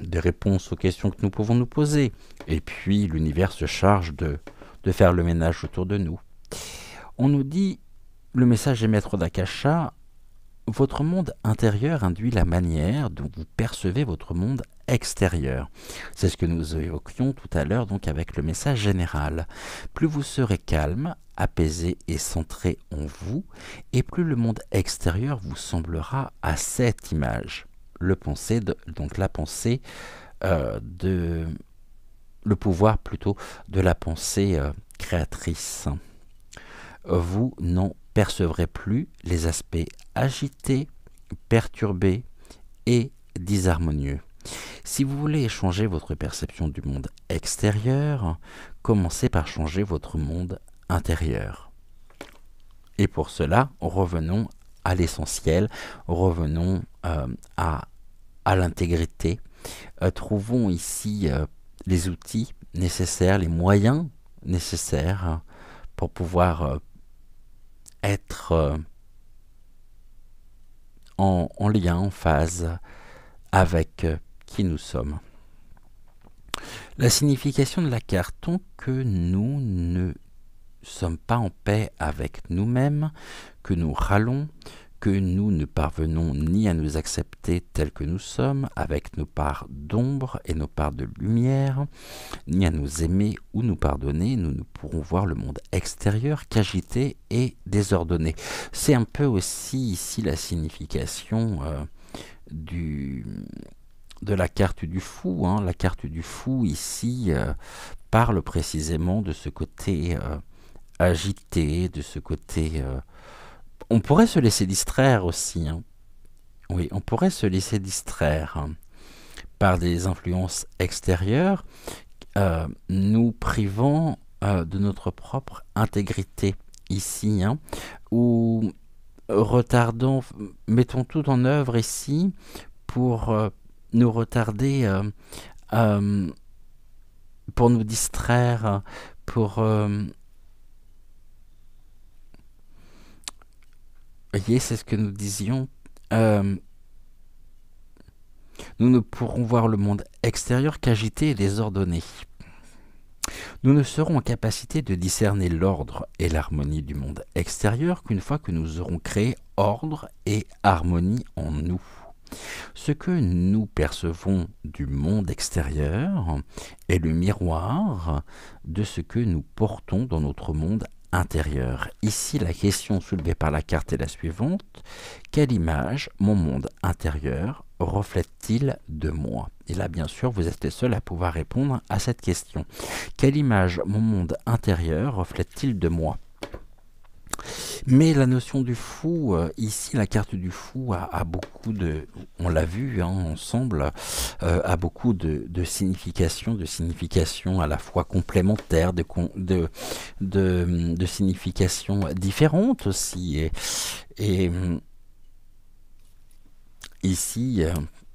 des réponses aux questions que nous pouvons nous poser. Et puis, l'univers se charge de faire le ménage autour de nous. On nous dit, le message des maîtres d'Akasha, votre monde intérieur induit la manière dont vous percevez votre monde extérieur. C'est ce que nous évoquions tout à l'heure donc avec le message général. Plus vous serez calme, apaisé et centré en vous, et plus le monde extérieur vous semblera à cette image. La pensée, le pouvoir plutôt de la pensée créatrice. Vous n'en percevrez plus les aspects agités, perturbés et disharmonieux. Si vous voulez changer votre perception du monde extérieur, commencez par changer votre monde intérieur. Et pour cela, revenons à l'essentiel, revenons à l'intégrité. Trouvons ici les outils nécessaires, les moyens nécessaires pour pouvoir être en lien, en phase avec qui nous sommes. La signification de la carte, tant que nous ne sommes pas en paix avec nous-mêmes, que nous râlons, que nous ne parvenons ni à nous accepter tels que nous sommes, avec nos parts d'ombre et nos parts de lumière, ni à nous aimer ou nous pardonner, nous ne pourrons voir le monde extérieur qu'agité et désordonné. C'est un peu aussi ici la signification de la carte du fou. Hein. La carte du fou ici parle précisément de ce côté agité, de ce côté... On pourrait se laisser distraire aussi. Hein. Oui, on pourrait se laisser distraire par des influences extérieures, nous privant de notre propre intégrité ici, hein, ou retardant, mettons tout en œuvre ici pour nous retarder, pour nous distraire, pour... voyez, c'est ce que nous disions. Nous ne pourrons voir le monde extérieur qu'agité et désordonné. Nous ne serons en capacité de discerner l'ordre et l'harmonie du monde extérieur qu'une fois que nous aurons créé ordre et harmonie en nous. Ce que nous percevons du monde extérieur est le miroir de ce que nous portons dans notre monde intérieur. Ici, la question soulevée par la carte est la suivante. Quelle image mon monde intérieur reflète-t-il de moi? Et là, bien sûr, vous êtes les seuls à pouvoir répondre à cette question. Quelle image mon monde intérieur reflète-t-il de moi? Mais la notion du fou, ici, la carte du fou a beaucoup de, on l'a vu hein, ensemble, a beaucoup de significations à la fois complémentaires, de significations différentes aussi. Et Ici,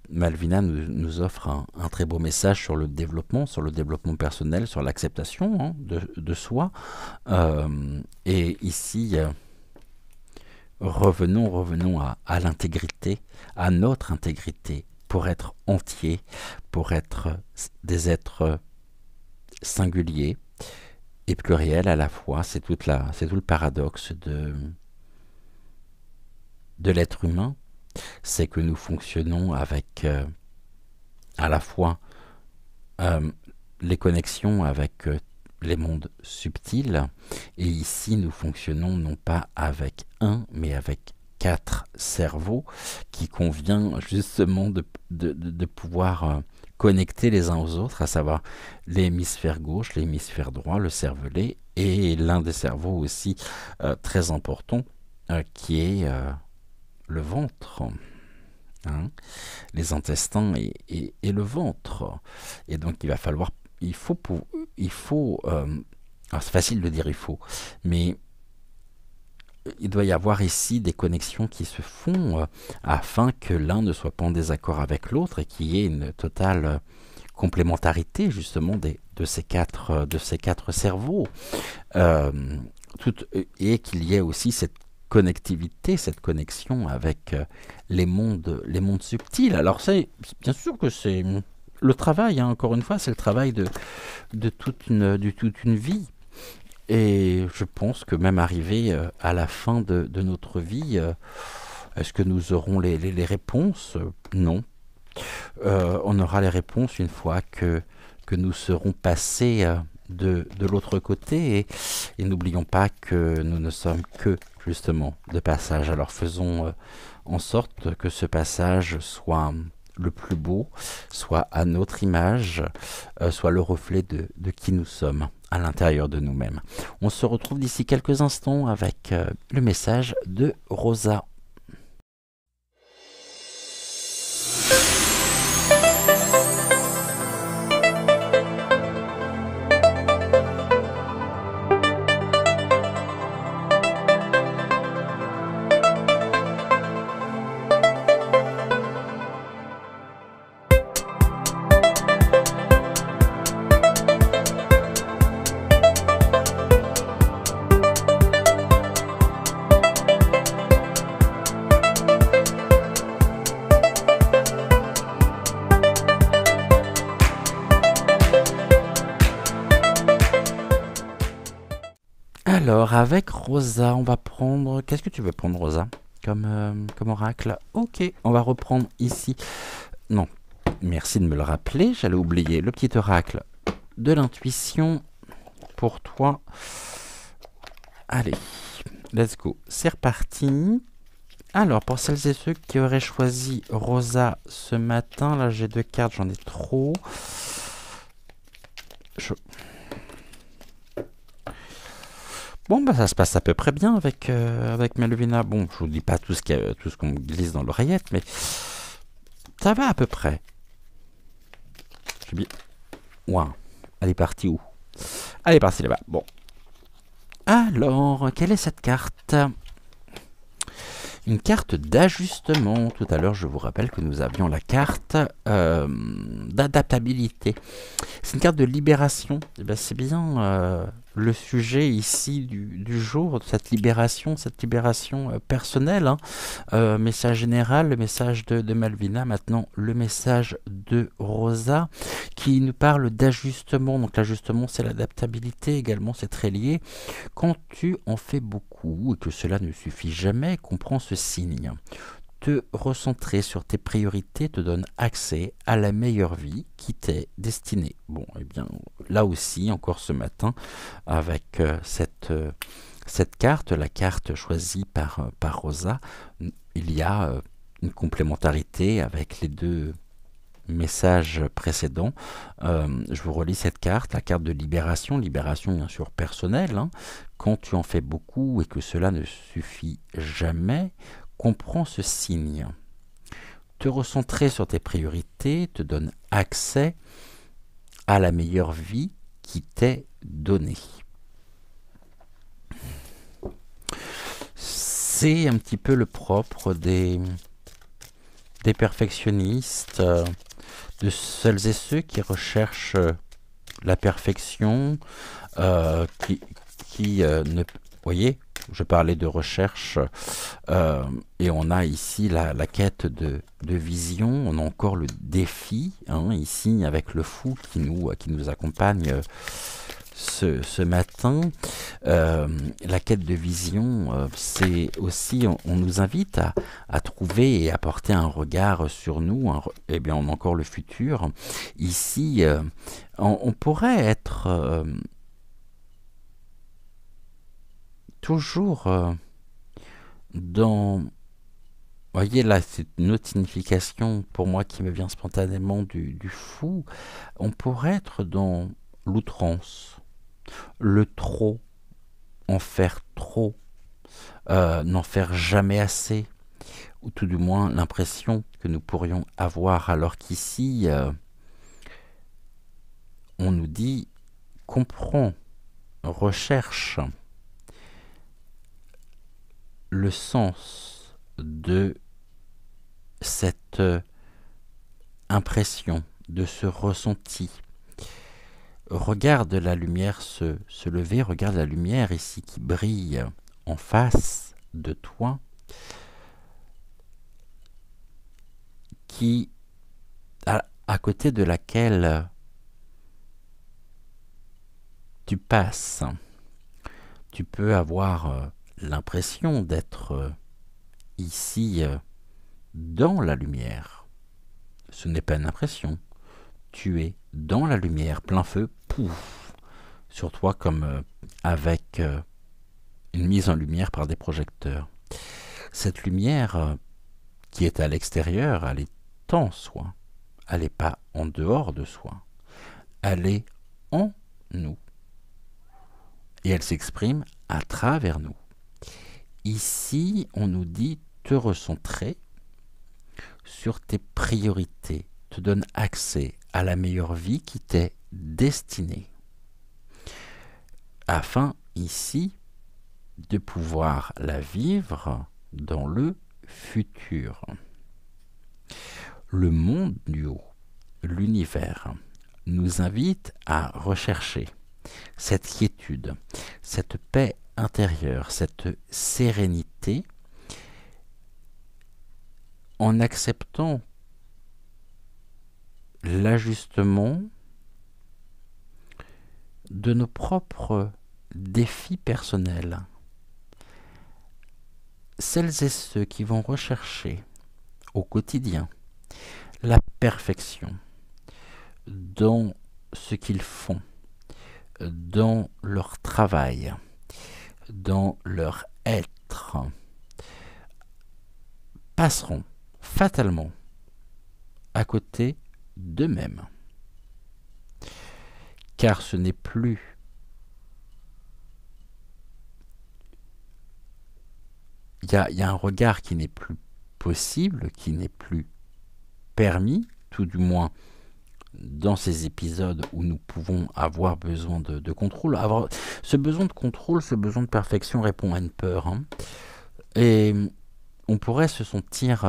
Malvina nous offre un très beau message sur le développement personnel, sur l'acceptation hein, de soi. Et ici, revenons à l'intégrité, à notre intégrité, pour être entier, pour être des êtres singuliers et pluriels à la fois. C'est tout le paradoxe de l'être humain, c'est que nous fonctionnons avec à la fois les connexions avec les mondes subtils, et ici nous fonctionnons non pas avec un, mais avec 4 cerveaux, qui convient justement de pouvoir connecter les uns aux autres, à savoir l'hémisphère gauche, l'hémisphère droit, le cervelet, et l'un des cerveaux aussi très important, qui est le ventre. Hein, les intestins et le ventre. Et donc il faut, alors c'est facile de dire il faut, mais il doit y avoir ici des connexions qui se font afin que l'un ne soit pas en désaccord avec l'autre et qu'il y ait une totale complémentarité justement de ces quatre cerveaux, euh, et qu'il y ait aussi cette connectivité, cette connexion avec les mondes subtils. Alors c'est bien sûr que c'est le travail, hein, encore une fois, c'est le travail de toute une vie. Et je pense que même arrivé à la fin de notre vie, est-ce que nous aurons les réponses? Non. On aura les réponses une fois que nous serons passés de l'autre côté. Et n'oublions pas que nous ne sommes que justement de passage. Alors faisons en sorte que ce passage soit le plus beau, soit à notre image, soit le reflet de qui nous sommes à l'intérieur de nous-mêmes. On se retrouve d'ici quelques instants avec le message de Rosa. Alors, avec Rosa, on va prendre... Qu'est-ce que tu veux prendre, Rosa, comme oracle? Ok, on va reprendre ici. Non, merci de me le rappeler, j'allais oublier. Le petit oracle de l'intuition pour toi. Allez, let's go. C'est reparti. Alors, pour celles et ceux qui auraient choisi Rosa ce matin, là j'ai 2 cartes, j'en ai trop. Bon, bah ça se passe à peu près bien avec Malvina. Bon, je vous dis pas tout ce qu'on glisse dans l'oreillette, mais ça va à peu près. J'ai bien... Ouah, elle est partie où? Elle est partie là-bas. Bon. Alors, quelle est cette carte? Une carte d'ajustement. Tout à l'heure, je vous rappelle que nous avions la carte d'adaptabilité. C'est une carte de libération. Et ben, c'est bien le sujet ici du jour, cette libération personnelle. Hein. Message général, le message de Malvina. Maintenant, le message de Rosa qui nous parle d'ajustement. Donc l'ajustement, c'est l'adaptabilité également, c'est très lié. Quand tu en fais beaucoup et que cela ne suffit jamais, comprends ce signe. Te recentrer sur tes priorités te donne accès à la meilleure vie qui t'est destinée. Bon, et bien là aussi, encore ce matin, avec cette carte, la carte choisie par Rosa, il y a une complémentarité avec les deux messages précédents. Je vous relis cette carte, la carte de libération bien sûr personnelle. Hein. Quand tu en fais beaucoup et que cela ne suffit jamais, comprends ce signe. Te recentrer sur tes priorités te donne accès à la meilleure vie qui t'est donnée. C'est un petit peu le propre des des perfectionnistes, de celles et ceux qui recherchent la perfection, euh, qui, qui ne... Voyez, je parlais de recherche, euh, et on a ici la quête de vision, on a encore le défi, hein, ici, avec le fou qui nous accompagne ce matin. La quête de vision, c'est aussi, on nous invite à trouver et à porter un regard sur nous, eh bien, on a encore le futur. Ici, on pourrait être toujours dans... Voyez, là, c'est une autre signification pour moi qui me vient spontanément du fou. On pourrait être dans l'outrance, le trop, en faire trop, n'en faire jamais assez, ou tout du moins l'impression que nous pourrions avoir, alors qu'ici, on nous dit comprends, recherche le sens de cette impression, de ce ressenti. Regarde la lumière se lever, regarde la lumière ici qui brille en face de toi, qui à côté de laquelle tu passes. Tu peux avoir l'impression d'être ici dans la lumière. Ce n'est pas une impression. Tu es dans la lumière, plein feu, pouf, sur toi comme avec une mise en lumière par des projecteurs. Cette lumière qui est à l'extérieur, elle est en soi. Elle n'est pas en dehors de soi. Elle est en nous. Et elle s'exprime à travers nous. Ici, on nous dit te recentrer sur tes priorités, te donne accès à la meilleure vie qui t'est destinée. Afin, ici, de pouvoir la vivre dans le futur. Le monde du haut, l'univers, nous invite à rechercher cette quiétude, cette paix intérieure, cette sérénité, en acceptant l'ajustement de nos propres défis personnels. Celles et ceux qui vont rechercher au quotidien la perfection dans ce qu'ils font, dans leur travail, dans leur être, passeront fatalement à côté d'eux-mêmes. Car ce n'est plus il y a un regard qui n'est plus possible, qui n'est plus permis, tout du moins dans ces épisodes où nous pouvons avoir besoin de contrôle. Avoir ce besoin de contrôle, ce besoin de perfection répond à une peur. Hein. Et on pourrait se sentir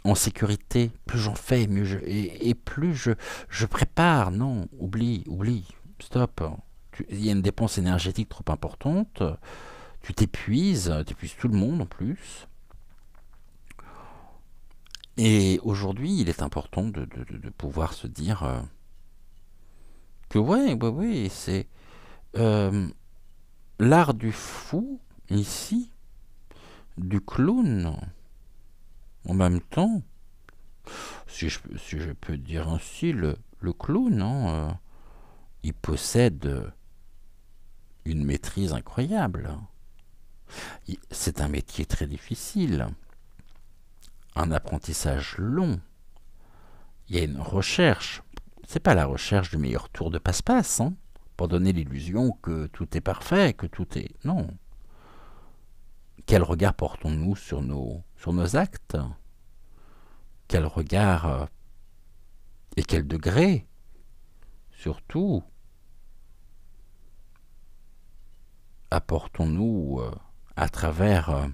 en sécurité. Plus j'en fais, mieux et plus je prépare. Non, oublie, stop. Il y a une dépense énergétique trop importante. Tu t'épuises tout le monde en plus. Et aujourd'hui, il est important de pouvoir se dire que ouais, c'est euh, l'art du fou ici, du clown, en même temps, si je peux dire ainsi, le clown, hein, il possède une maîtrise incroyable. C'est un métier très difficile, un apprentissage long. Il y a une recherche. C'est pas la recherche du meilleur tour de passe-passe, hein, pour donner l'illusion que tout est parfait, que tout est... Non. Quel regard portons-nous sur nos actes? Quel regard et quel degré, surtout, apportons-nous à travers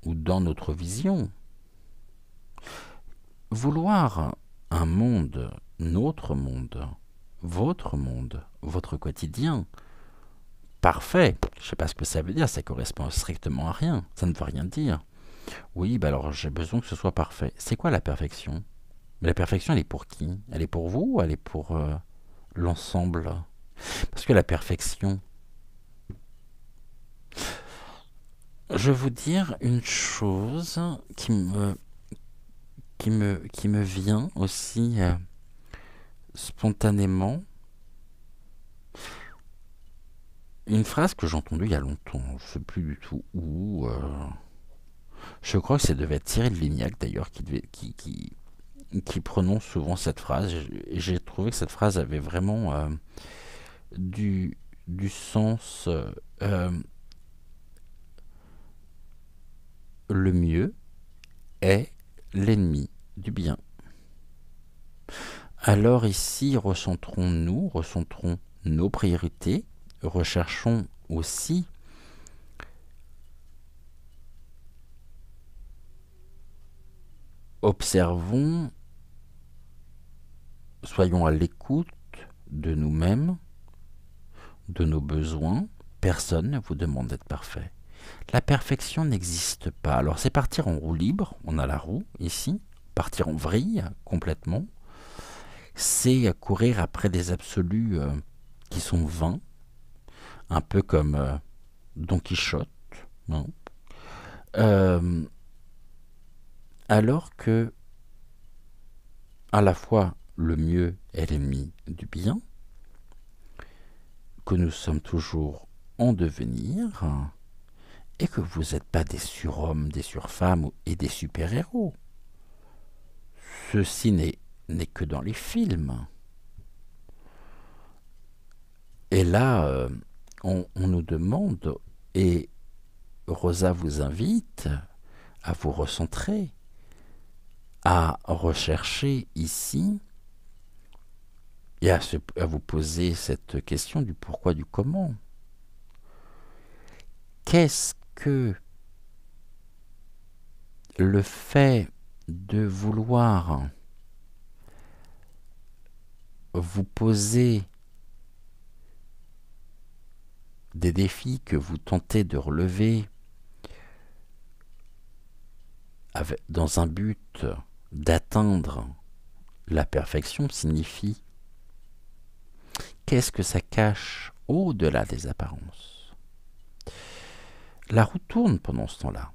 ou dans notre vision. Vouloir un monde, notre monde, votre quotidien, parfait, je ne sais pas ce que ça veut dire, ça correspond strictement à rien, ça ne veut rien dire. Oui, bah alors j'ai besoin que ce soit parfait. C'est quoi la perfection? Mais la perfection, elle est pour qui? Elle est pour vous ou elle est pour l'ensemble? Parce que la perfection, je vais vous dire une chose qui me vient aussi spontanément. Une phrase que j'ai entendue il y a longtemps, je ne sais plus du tout où. Je crois que ça devait être Cyril Lignac d'ailleurs qui prononce souvent cette phrase. Et j'ai trouvé que cette phrase avait vraiment du, du sens. Le mieux est l'ennemi du bien. Alors ici, recentrons nos priorités, recherchons aussi observons, soyons à l'écoute de nous-mêmes, de nos besoins. Personne ne vous demande d'être parfait. La perfection n'existe pas. Alors c'est partir en roue libre, on a la roue ici, partir en vrille complètement. C'est courir après des absolus qui sont vains, un peu comme Don Quichotte, hein. Euh, alors que à la fois le mieux est l'ennemi du bien, que nous sommes toujours en devenir, et que vous n'êtes pas des surhommes, des surfemmes et des super-héros. Ceci n'est que dans les films. Et là, on nous demande, et Rosa vous invite à vous recentrer, à rechercher ici et à vous poser cette question du pourquoi, du comment. Qu'est-ce que le fait de vouloir vous poser des défis que vous tentez de relever dans un but d'atteindre la perfection signifie qu'est-ce que ça cache au-delà des apparences. La roue tourne pendant ce temps-là,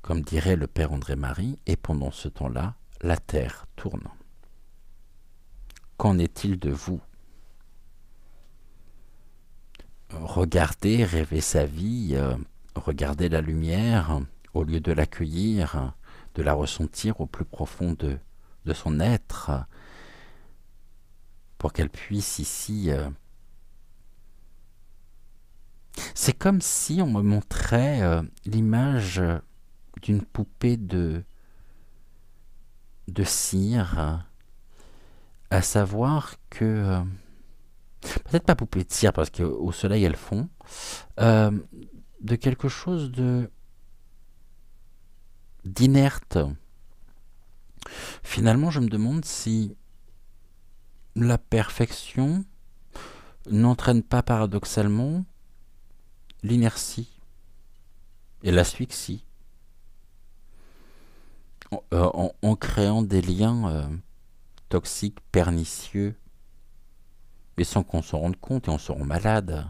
comme dirait le père André-Marie, et pendant ce temps-là, la terre tourne. Qu'en est-il de vous? Regardez, rêver sa vie, regarder la lumière, au lieu de l'accueillir, de la ressentir au plus profond de son être, pour qu'elle puisse ici... C'est comme si on me montrait l'image d'une poupée de cire, à savoir que... peut-être pas poupée de cire, parce qu'au soleil elles fond, de quelque chose d'inerte. Finalement, je me demande si la perfection n'entraîne pas paradoxalement l'inertie et l'asphyxie, en créant des liens toxiques, pernicieux, mais sans qu'on s'en rende compte, et on se rend malade.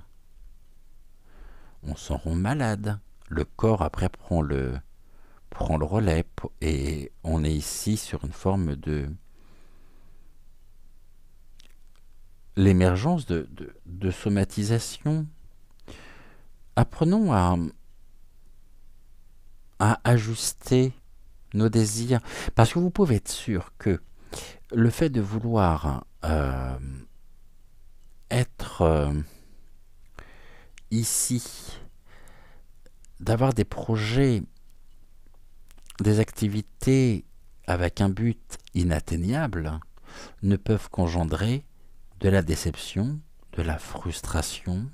On s'en rend malade. Le corps après prend le relais, et on est ici sur une forme de l'émergence de somatisation. Apprenons à ajuster nos désirs, parce que vous pouvez être sûr que le fait de vouloir être ici, d'avoir des projets, des activités avec un but inatteignable, ne peuvent qu'engendrer de la déception, de la frustration,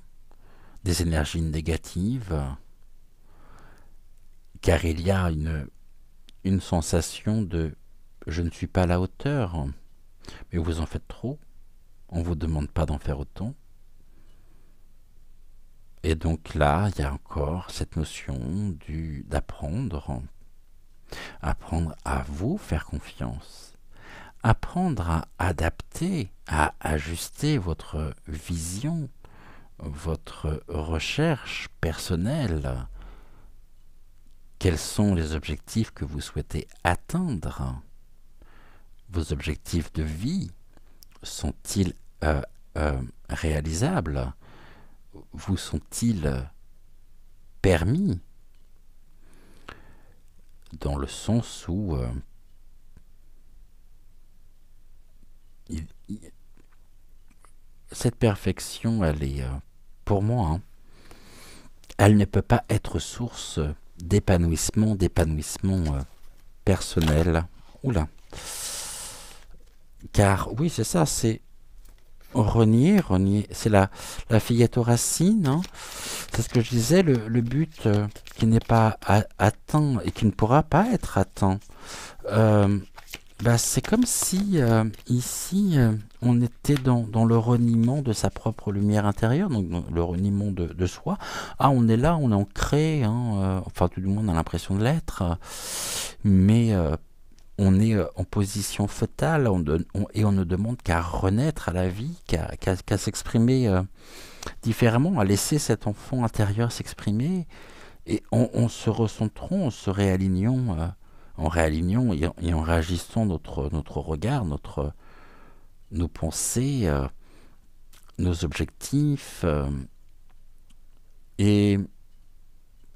des énergies négatives car il y a une sensation de je ne suis pas à la hauteur, mais vous en faites trop, on ne vous demande pas d'en faire autant. Et donc là, il y a encore cette notion d'apprendre, apprendre à vous faire confiance, apprendre à adapter, à ajuster votre vision, votre recherche personnelle. Quels sont les objectifs que vous souhaitez atteindre? Vos objectifs de vie sont-ils réalisables? Vous sont-ils permis? Dans le sens où cette perfection, elle est, pour moi, hein, elle ne peut pas être source d'épanouissement personnel. Oula. Car oui, c'est ça, c'est renier, c'est la fillette aux racines, hein. C'est ce que je disais, le but qui n'est pas atteint et qui ne pourra pas être atteint. C'est comme si ici on était dans le reniement de sa propre lumière intérieure, donc dans le reniement de soi. Ah, on est là, on est ancré, hein, enfin tout le monde a l'impression de l'être, mais on est en position fœtale et on ne demande qu'à renaître à la vie, qu'à s'exprimer différemment, à laisser cet enfant intérieur s'exprimer, et en se recentrant, en se réalignant, en réalignant et en réagissant notre regard, nos pensées, nos objectifs, et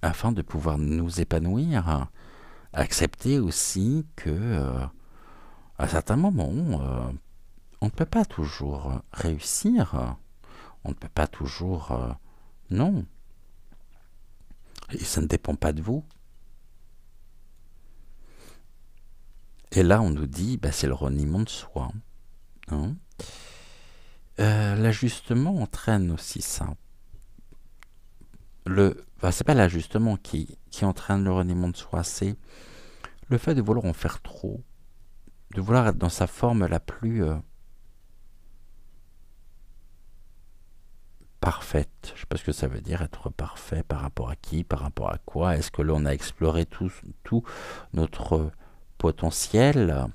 afin de pouvoir nous épanouir, accepter aussi que à certains moments, on ne peut pas toujours réussir, on ne peut pas toujours... non. Et ça ne dépend pas de vous. Et là, on nous dit, c'est le reniement de soi. Hein. L'ajustement entraîne aussi ça. C'est pas l'ajustement qui entraîne le reniement de soi, c'est le fait de vouloir en faire trop, de vouloir être dans sa forme la plus parfaite. Je ne sais pas ce que ça veut dire être parfait, par rapport à qui, par rapport à quoi. Est-ce que là on a exploré tout notre potentiel,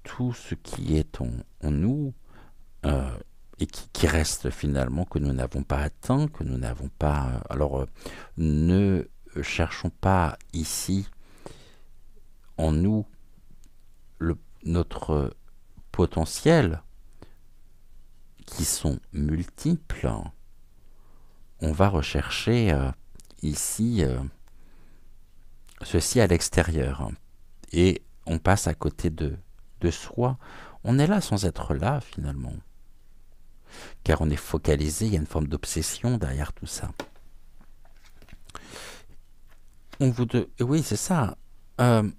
tout ce qui est en nous, et qui reste finalement, que nous n'avons pas atteint, que nous n'avons pas... alors, ne cherchons pas ici en nous notre potentiel, qui sont multiples. On va rechercher ici ceci à l'extérieur. Et on passe à côté de soi. On est là sans être là, finalement. Car on est focalisé, il y a une forme d'obsession derrière tout ça. Oui, c'est ça. Le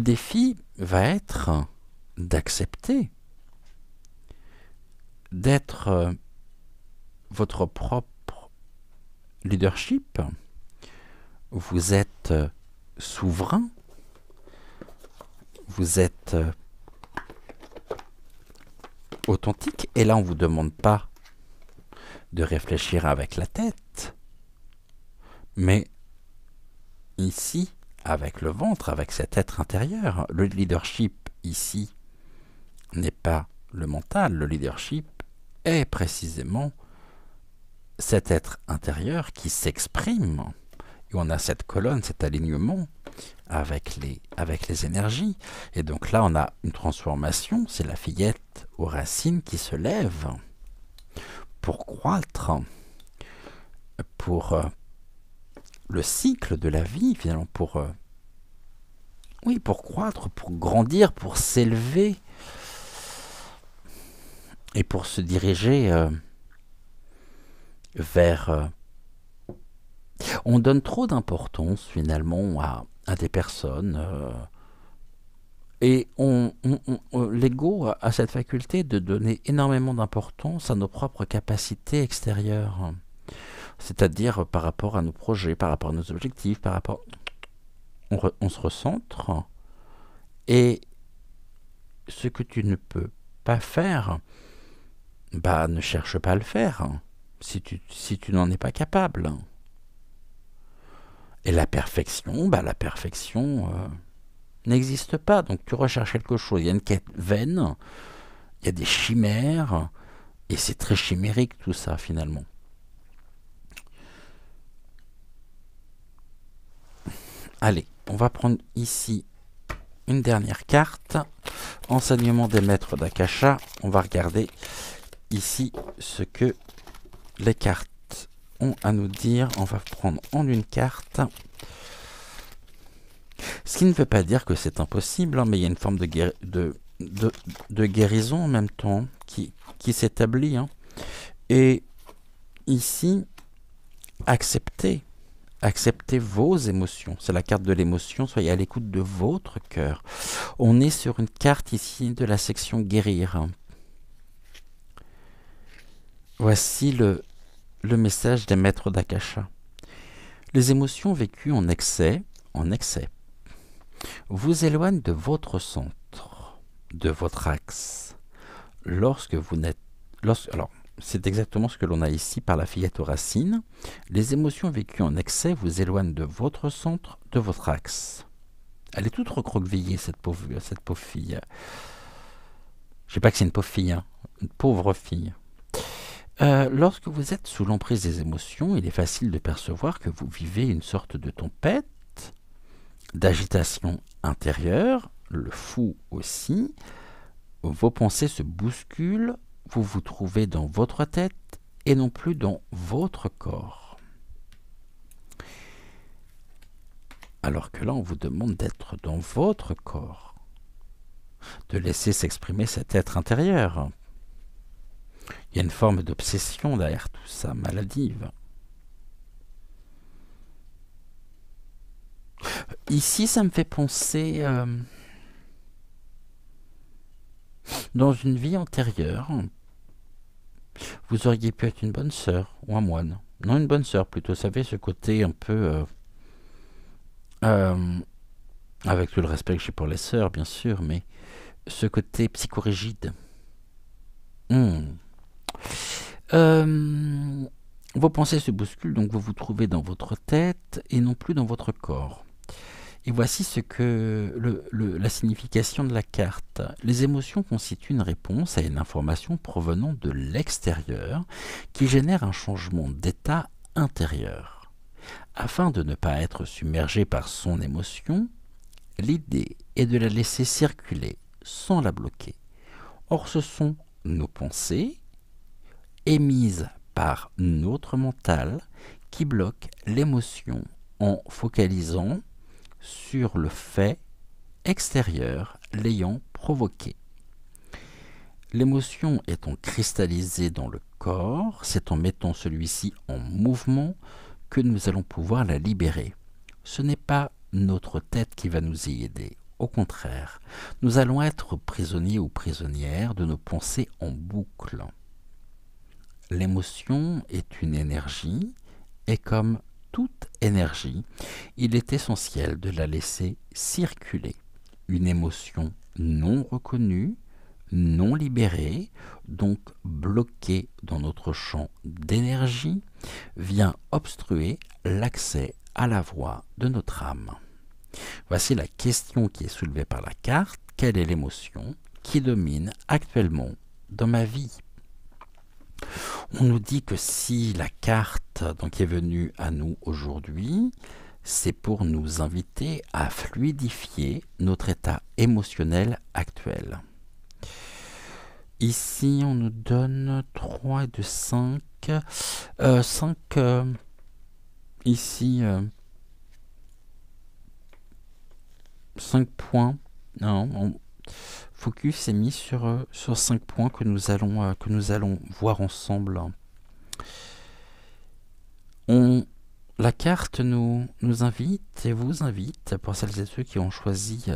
défi va être d'accepter d'être votre propre leadership. Vous êtes souverain. Vous êtes authentique. Et là, on ne vous demande pas de réfléchir avec la tête, mais ici, avec le ventre, avec cet être intérieur. Le leadership, ici, n'est pas le mental. Le leadership est précisément cet être intérieur qui s'exprime. Et on a cette colonne, cet alignement avec les énergies. Et donc là, on a une transformation. C'est la fillette aux racines qui se lève pour croître, pour le cycle de la vie, finalement, pour croître, pour grandir, pour s'élever et pour se diriger vers... on donne trop d'importance, finalement, à des personnes, et l'ego a cette faculté de donner énormément d'importance à nos propres capacités extérieures. C'est-à-dire par rapport à nos projets, par rapport à nos objectifs, par rapport... On se recentre et ce que tu ne peux pas faire, bah ne cherche pas à le faire si tu n'en es pas capable. Et la perfection, la perfection n'existe pas. Donc tu recherches quelque chose, il y a une quête vaine, il y a des chimères, et c'est très chimérique tout ça finalement. Allez, on va prendre ici une dernière carte. Enseignement des maîtres d'Akasha. On va regarder ici ce que les cartes ont à nous dire. On va prendre en une carte. Ce qui ne veut pas dire que c'est impossible, mais il y a une forme de guérison en même temps qui s'établit. Et ici, acceptez vos émotions. C'est la carte de l'émotion. Soyez à l'écoute de votre cœur. On est sur une carte ici de la section guérir. Voici le message des maîtres d'Akasha. Les émotions vécues en excès, vous éloignent de votre centre, de votre axe. Alors, c'est exactement ce que l'on a ici par la fillette aux racines. Les émotions vécues en excès vous éloignent de votre centre, de votre axe. Elle est toute recroquevillée, cette pauvre fille. Je ne sais pas que c'est une pauvre fille, une pauvre fille. Lorsque vous êtes sous l'emprise des émotions, il est facile de percevoir que vous vivez une sorte de tempête, d'agitation intérieure, le fou aussi. Vos pensées se bousculent, vous vous trouvez dans votre tête et non plus dans votre corps. Alors que là, on vous demande d'être dans votre corps, de laisser s'exprimer cet être intérieur. Il y a une forme d'obsession derrière tout ça, maladive. Ici, ça me fait penser dans une vie antérieure. Vous auriez pu être une bonne sœur ou un moine. Non, une bonne sœur plutôt. Vous savez, ce côté un peu... avec tout le respect que j'ai pour les sœurs, bien sûr, mais ce côté psychorigide. Vos pensées se bousculent, donc vous vous trouvez dans votre tête et non plus dans votre corps. Et voici ce que la signification de la carte. Les émotions constituent une réponse à une information provenant de l'extérieur qui génère un changement d'état intérieur. Afin de ne pas être submergé par son émotion, l'idée est de la laisser circuler sans la bloquer. Or, ce sont nos pensées émises par notre mental qui bloquent l'émotion en focalisant sur le fait extérieur l'ayant provoqué. L'émotion étant cristallisée dans le corps, c'est en mettant celui-ci en mouvement que nous allons pouvoir la libérer. Ce n'est pas notre tête qui va nous y aider. Au contraire, nous allons être prisonniers ou prisonnières de nos pensées en boucle. L'émotion est une énergie et comme toute énergie, il est essentiel de la laisser circuler. Une émotion non reconnue, non libérée, donc bloquée dans notre champ d'énergie, vient obstruer l'accès à la voix de notre âme. Voici la question qui est soulevée par la carte. Quelle est l'émotion qui domine actuellement dans ma vie ? On nous dit que si la carte donc, est venue à nous aujourd'hui, c'est pour nous inviter à fluidifier notre état émotionnel actuel. Ici, on nous donne 3 et de 5. 5, ici, 5 points. Non, focus est mis sur 5 points que nous allons voir ensemble. La carte nous invite et vous invite, pour celles et ceux qui ont choisi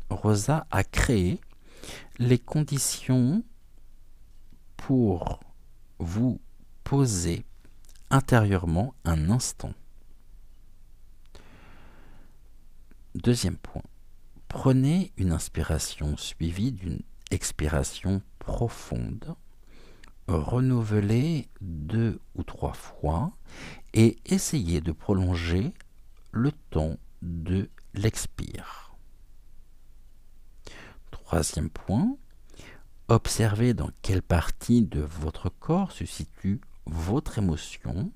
Rosa, à créer les conditions pour vous poser intérieurement un instant. Deuxième point, prenez une inspiration suivie d'une expiration profonde, renouvelée 2 ou 3 fois et essayez de prolonger le temps de l'expire. Troisième point, observez dans quelle partie de votre corps se situe votre émotion,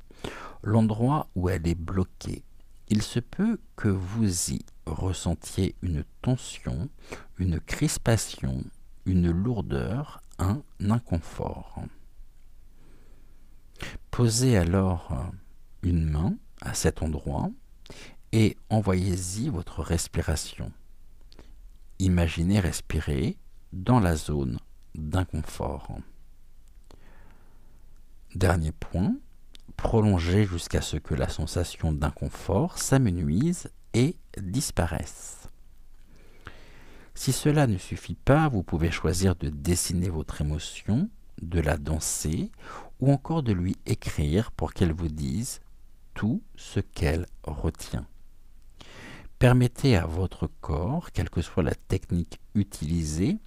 l'endroit où elle est bloquée. Il se peut que vous y ressentiez une tension, une crispation, une lourdeur, un inconfort. Posez alors une main à cet endroit et envoyez-y votre respiration. Imaginez respirer dans la zone d'inconfort. Dernier point, prolongez jusqu'à ce que la sensation d'inconfort s'amenuise et disparaisse. Si cela ne suffit pas, vous pouvez choisir de dessiner votre émotion, de la danser ou encore de lui écrire pour qu'elle vous dise tout ce qu'elle retient. Permettez à votre corps, quelle que soit la technique utilisée,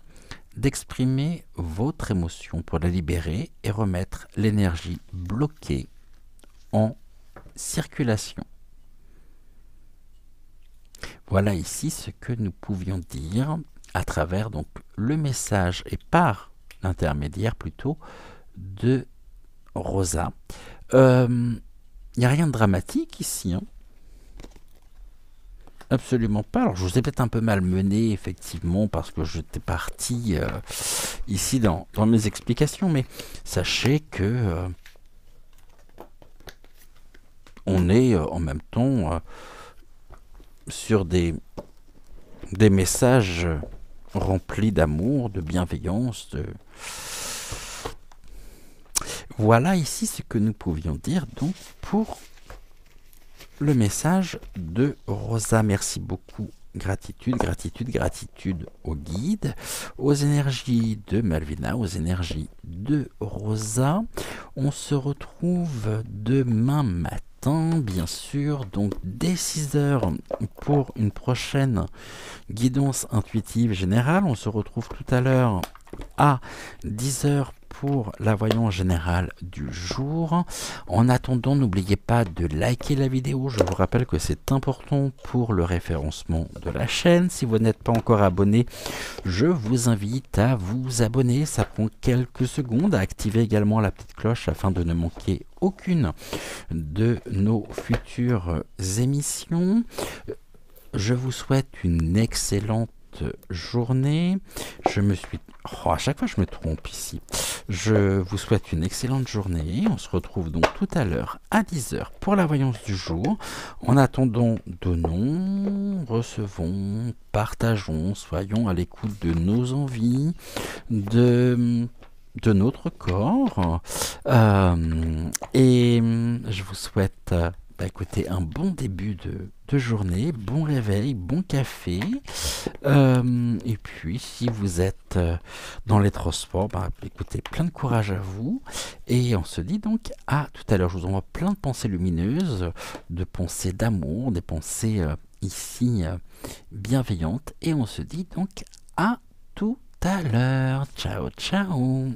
d'exprimer votre émotion pour la libérer et remettre l'énergie bloquée en circulation. Voilà ici ce que nous pouvions dire à travers donc le message et par l'intermédiaire plutôt de Rosa. Il n'y a rien de dramatique ici, hein. Absolument pas. Alors je vous ai peut-être un peu malmené effectivement parce que j'étais parti ici dans mes explications, mais sachez que on est en même temps sur des messages remplis d'amour, de bienveillance. Voilà ici ce que nous pouvions dire donc pour le message de Rosa. Merci beaucoup. Gratitude, gratitude, gratitude au guide, aux énergies de Malvina, aux énergies de Rosa. On se retrouve demain matin, bien sûr, donc dès 6h pour une prochaine guidance intuitive générale. On se retrouve tout à l'heure à 10h pour la voyance générale du jour. En attendant, n'oubliez pas de liker la vidéo. Je vous rappelle que c'est important pour le référencement de la chaîne. Si vous n'êtes pas encore abonné, je vous invite à vous abonner. Ça prend quelques secondes. À activer également la petite cloche afin de ne manquer aucune de nos futures émissions. Je vous souhaite une excellente journée. À chaque fois je me trompe ici. Je vous souhaite une excellente journée. On se retrouve donc tout à l'heure à 10h pour la voyance du jour. En attendant, donnons, recevons, partageons, soyons à l'écoute de nos envies, de notre corps. Et je vous souhaite écoutez, un bon début de journée, bon réveil, bon café. Et puis, si vous êtes dans les transports, écoutez, plein de courage à vous. Et on se dit donc à tout à l'heure. Je vous envoie plein de pensées lumineuses, de pensées d'amour, des pensées ici bienveillantes. Et on se dit donc à tout à l'heure. Ciao, ciao.